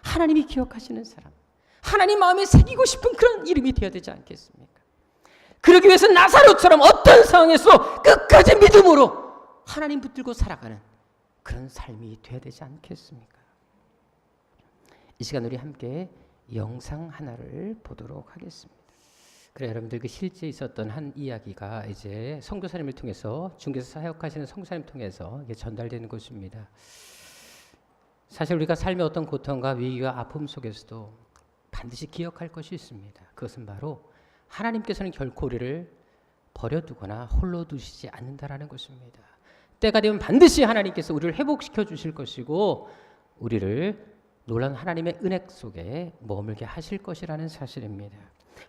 하나님이 기억하시는 사람, 하나님 마음에 새기고 싶은 그런 이름이 되어야 되지 않겠습니까? 그러기 위해서 나사로처럼 어떤 상황에서 끝까지 믿음으로 하나님 붙들고 살아가는 그런 삶이 되어야 되지 않겠습니까? 이 시간 우리 함께 영상 하나를 보도록 하겠습니다. 그래 여러분들, 그 실제 있었던 한 이야기가 이제 선교사님을 통해서, 중개사 사역하시는 선교사님 통해서 이게 전달되는 것입니다. 사실 우리가 삶의 어떤 고통과 위기와 아픔 속에서도 반드시 기억할 것이 있습니다. 그것은 바로 하나님께서는 결코 우리를 버려두거나 홀로 두시지 않는다라는 것입니다. 때가 되면 반드시 하나님께서 우리를 회복시켜 주실 것이고 우리를 놀라운 하나님의 은혜 속에 머물게 하실 것이라는 사실입니다.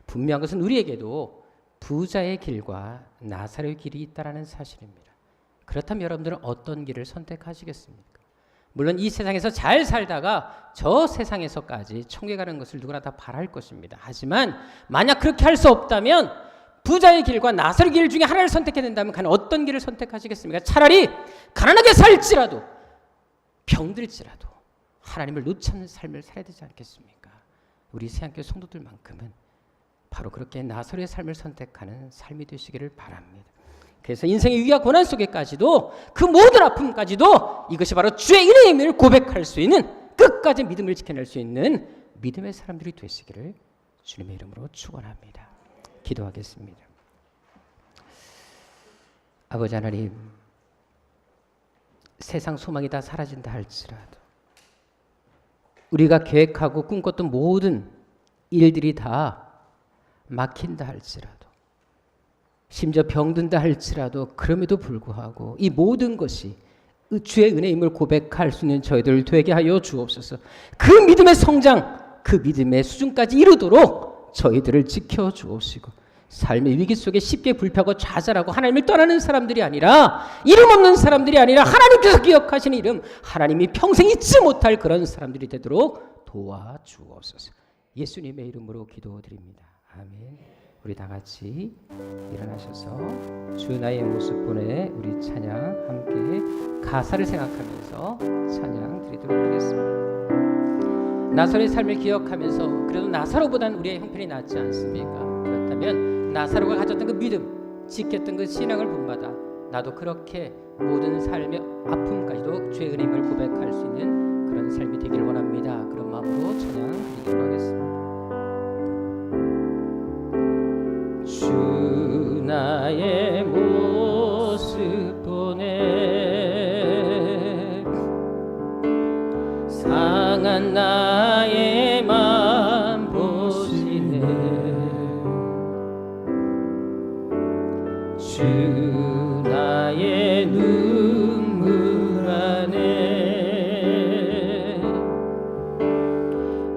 분명한 것은 우리에게도 부자의 길과 나사로의 길이 있다라는 사실입니다. 그렇다면 여러분들은 어떤 길을 선택하시겠습니까? 물론 이 세상에서 잘 살다가 저 세상에서까지 천국에 가는 것을 누구나 다 바랄 것입니다. 하지만 만약 그렇게 할 수 없다면 부자의 길과 나사로의 길 중에 하나를 선택해야 된다면 과연 어떤 길을 선택하시겠습니까? 차라리 가난하게 살지라도 병들지라도 하나님을 놓지 않는 삶을 살아야 되지 않겠습니까? 우리 새한교회 성도들만큼은 바로 그렇게 나사로의 삶을 선택하는 삶이 되시기를 바랍니다. 그래서 인생의 위기와 고난 속에까지도 그 모든 아픔까지도 이것이 바로 주의 은혜의 힘을 고백할 수 있는, 끝까지 믿음을 지켜낼 수 있는 믿음의 사람들이 되시기를 주님의 이름으로 축원합니다. 기도하겠습니다. 아버지 하나님, 세상 소망이 다 사라진다 할지라도 우리가 계획하고 꿈꿨던 모든 일들이 다 막힌다 할지라도, 심지어 병든다 할지라도, 그럼에도 불구하고 이 모든 것이 주의 은혜의 힘을 고백할 수 있는 저희들 되게 하여 주옵소서. 그 믿음의 성장, 그 믿음의 수준까지 이루도록 저희들을 지켜 주옵시고, 삶의 위기 속에 쉽게 불평하고 좌절하고 하나님을 떠나는 사람들이 아니라, 이름 없는 사람들이 아니라 하나님께서 기억하시는 이름, 하나님이 평생 잊지 못할 그런 사람들이 되도록 도와주옵소서. 예수님의 이름으로 기도드립니다. 아멘. 우리 다 같이 일어나셔서 주 나의 모습 보내 우리 찬양 함께 가사를 생각하면서 찬양 드리도록 하겠습니다. 나사로의 삶을 기억하면서 그래도 나사로보다는 우리의 형편이 낫지 않습니까? 그렇다면 나사로가 가졌던 그 믿음, 지켰던 그 신앙을 본받아 나도 그렇게 모든 삶의 아픔까지도 주의 은혜임을 고백할 수 있는 그런 삶이 되길 원합니다. 그런 마음으로 찬양 드리도록 하겠습니다. 주 나의 모습 보내 상한 나의 맘 보시네. 주 나의 눈물 안에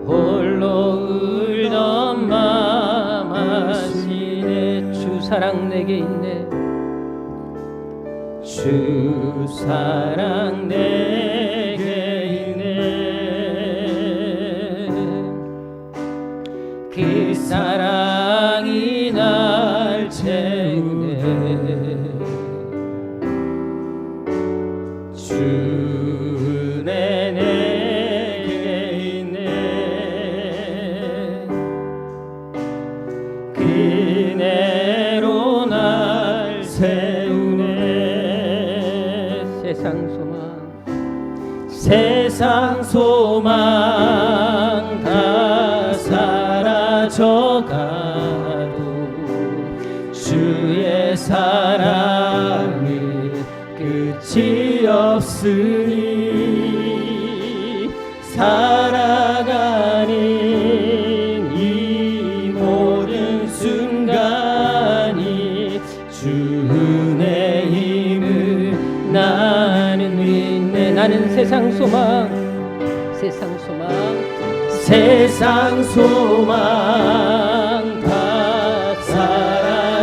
홀로 울던 맘 아시네. 주 사랑 내게 있네. 주 사랑 내게 있네. 그 사랑이 날 채우네. 주 내게 있네. 그네로 날 세우네. 세상 소망 다 사라져가도 주의 사랑은 끝이 없으니 살아가는 이 모든 순간이 주 은혜 힘을 나는 믿네. 나는 세상 소망 다 사라져가도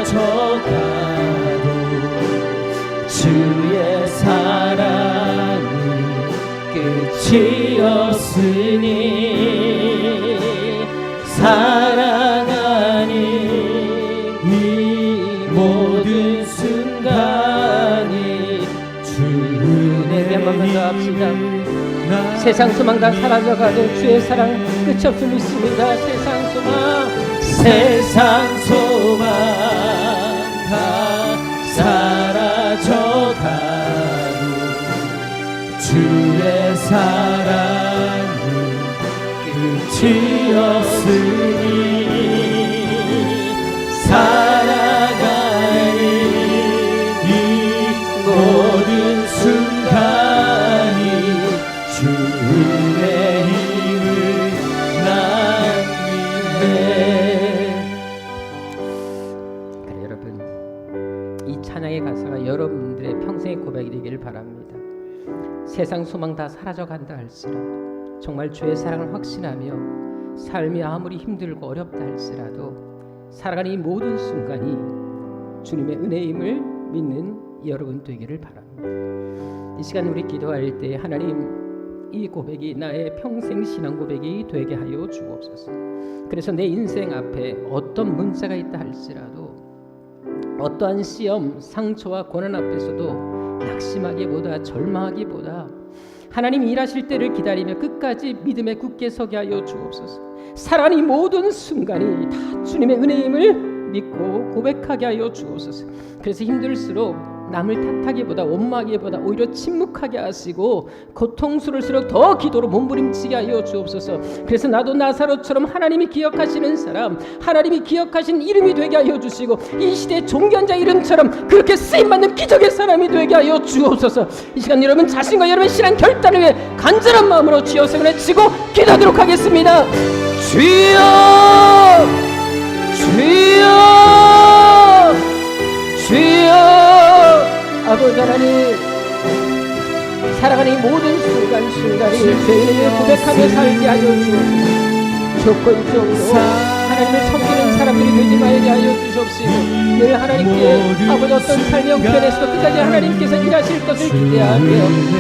기도합시다. 세상 소망 다 사라져가도 주의 사랑 끝이 없을 믿습니다. 세상 소망 다 사라져가도 주의 사랑은 끝이 없으니 살아가는 이 모든 순간이 주의 힘을 난 믿네. 그래, 여러분, 이 찬양의 가사가 여러분들의 평생의 고백이 되기를 바랍니다. 세상 소망 다 사라져간다 할지라도 정말 주의 사랑을 확신하며 삶이 아무리 힘들고 어렵다 할지라도 살아가는 이 모든 순간이 주님의 은혜의 힘을 믿는 여러분 되기를 바랍니다. 이 시간 우리 기도할 때 하나님, 이 고백이 나의 평생 신앙 고백이 되게 하여 주옵소서. 그래서 내 인생 앞에 어떤 문제가 있다 할지라도 어떠한 시험, 상처와 고난 앞에서도 낙심하기보다 절망하기보다 하나님 일하실 때를 기다리며 끝까지 믿음에 굳게 서게 하여 주옵소서. 살아가는 이 모든 순간이 다 주님의 은혜의 힘을 믿고 고백하게 하여 주옵소서. 그래서 힘들수록 남을 탓하기보다 원망하기보다 오히려 침묵하게 하시고 고통스러울수록 더 기도로 몸부림치게 하여 주옵소서. 그래서 나도 나사로처럼 하나님이 기억하시는 사람, 하나님이 기억하신 이름이 되게 하여 주시고 이 시대의 존귀한 자 이름처럼 그렇게 쓰임받는 기적의 사람이 되게 하여 주옵소서. 이 시간 여러분 자신과 여러분의 신앙 결단을 위해 간절한 마음으로 주여 세번에 치고 기도하도록 하겠습니다. 주여, 주여, 주여. 아버지 하나님, 살아가는 이 모든 순간순간이 죄인을 고백하며 살게 하여 주옵소서. 조건적으로 하나님을 섬기는 사람들이 되지 말게 하여 주옵시고 늘 하나님께 아버지 어떤 삶의 형편에서도 끝까지 하나님께서 일하실 것을 기대하며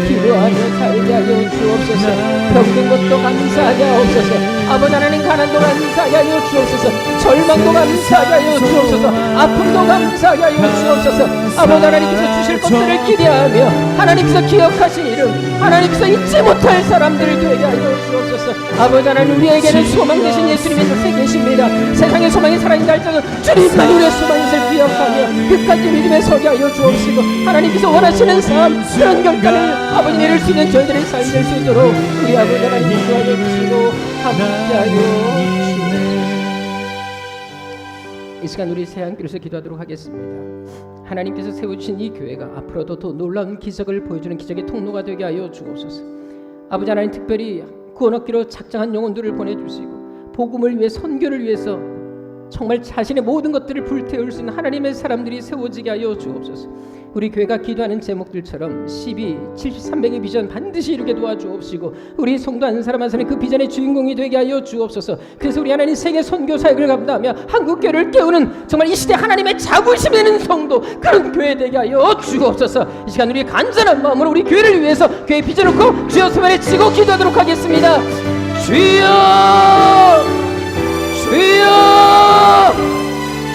기도하며 살게 하여 주옵소서. 병든 것도 감사하게 하옵소서. 아버지 하나님 가난도 감사하게 하여 주옵소서. 절망도 감사하게 하여 주옵소서. 아픔도 감사하게 하여 주옵소서. 아버지 하나님께서 주실 것들을 기대하며 하나님께서 기억하신 이름, 하나님께서 잊지 못할 사람들 되게 하여 주옵소서. 아버지 하나님, 우리에게는 소망 되신 예수님이 새 계십니다. 세상의 소망이 살아있는 할지라도 주님만 우리의 소망을 기억하며 끝까지 믿음에 서게 하여 주옵시고 하나님께서 원하시는 삶, 그런 결단을 아버지 내릴 수 있는 저희들의 삶이 될 수 있도록 우리 아버지 하나님 인도하여 주시고 함께하여 주옵소서. 이 시간 우리 새한교회에서 기도하도록 하겠습니다. 하나님께서 세우신 이 교회가 앞으로도 더 놀라운 기적을 보여주는 기적의 통로가 되게 하여 주옵소서. 아버지 하나님, 특별히 구원 얻기로 작정한 영혼들을 보내주시고 복음을 위해, 선교를 위해서 정말 자신의 모든 것들을 불태울 수 있는 하나님의 사람들이 세워지게 하여 주옵소서. 우리 교회가 기도하는 제목들처럼 12, 70, 300의 비전 반드시 이루게 도와주옵시고 우리 성도 한 사람 한 사람이 그 비전의 주인공이 되게 하여 주옵소서. 그래서 우리 하나님 세계 선교 사역을 감당하며 한국 교회를 깨우는 정말 이 시대 하나님의 자부심 되는 성도, 그런 교회 되게 하여 주옵소서. 이 시간 우리 간절한 마음으로 우리 교회를 위해서 교회 비전을 놓고 주여 손에 치고 기도하도록 하겠습니다. 주여, 주여,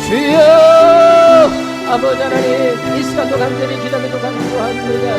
주여. 아버지 하나님, 이 시간도 간절히 기도하면서 간구합니다.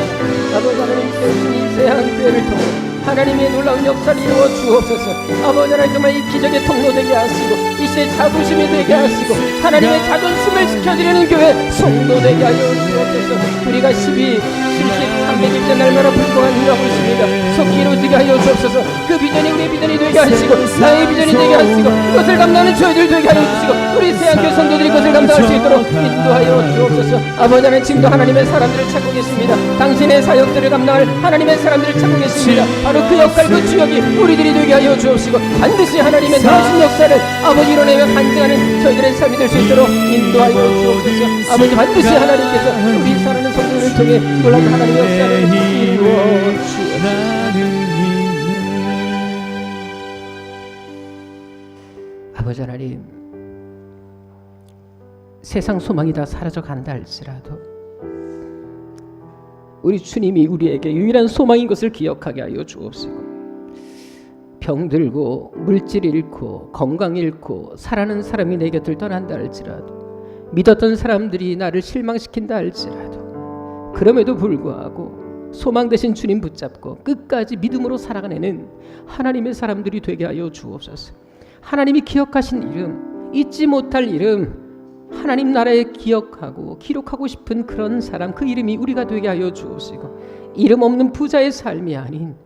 아버지 하나님, 세우신 이 새한교회를 통해 하나님의 놀라운 역사를 이루어 주옵소서. 아버지 하나님, 정말 이 기적의 통로 되게 하시고 이 시대의 자부심이 되게 하시고 하나님의 자존심을 지켜드리는 교회 성도 되게 하여 주옵소서. 우리가 12, 70, 300일째 날마다 불공한 일하고 있습니다. 속히 이루어지게 하여 주옵소서. 그 비전이 우리의 비전이 되게 하시고 나의 비전이 되게 하시고 그것을 감당하는 저희들 되게 하여 주시고 우리 새한교회 성도들이 그것을 감당할 수 있도록 인도하여 주옵소서. 아버지 하나님, 지금도 하나님의 사람들을 찾고 계십니다. 당신의 사역들을 감당할 하나님의 사람들을 찾고 계십니다. 바로 그 역할, 그 주역이 우리들이 되게 하여 주옵시고 반드시 하나님의 놀라신 역사를 아버지 이뤄내며 간증하는 저희들의 삶이 될 수 있도록 인도하여 주옵소서. 아버지, 반드시 하나님께서 우리 사랑하는 성도들을 통해 놀라운 하나님의 역사를 이루어 주옵소서. 아버지 하나님, 세상 소망이 다 사라져 간다 할지라도 우리 주님이 우리에게 유일한 소망인 것을 기억하게 하여 주옵시고 병들고 물질 잃고 건강 잃고 사랑하는 사람이 내 곁을 떠난다 할지라도 믿었던 사람들이 나를 실망시킨다 할지라도 그럼에도 불구하고 소망 되신 주님 붙잡고 끝까지 믿음으로 살아가는 하나님의 사람들이 되게 하여 주옵소서. 하나님이 기억하신 이름, 잊지 못할 이름, 하나님 나라에 기억하고 기록하고 싶은 그런 사람, 그 이름이 우리가 되게 하여 주옵시고, 이름 없는 부자의 삶이 아닌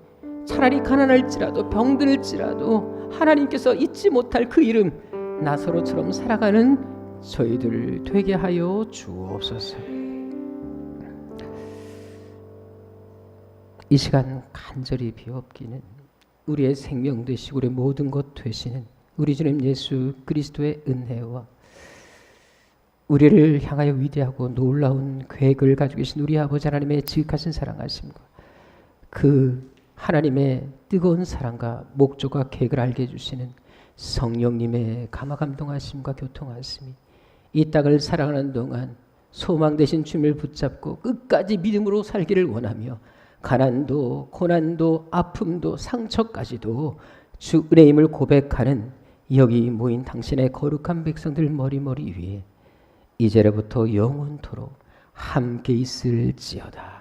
차라리 가난할지라도 병들지라도 하나님께서 잊지 못할 그 이름 나사로처럼 살아가는 저희들 되게 하여 주옵소서. 이 시간 간절히 비옵기는 우리의 생명 되시고 우리의 모든 것 되시는 우리 주님 예수 그리스도의 은혜와 우리를 향하여 위대하고 놀라운 계획을 가지고 계신 우리 아버지 하나님의 지극하신 사랑하심과 그 하나님의 뜨거운 사랑과 목적과 계획을 알게 해주시는 성령님의 감화감동하심과 교통하심이 이 땅을 살아가는 동안 소망 되신 주님을 붙잡고 끝까지 믿음으로 살기를 원하며 가난도 고난도 아픔도 상처까지도 주 은혜임을 고백하는 여기 모인 당신의 거룩한 백성들 머리머리 위에 이제로부터 영원토록 함께 있을지어다.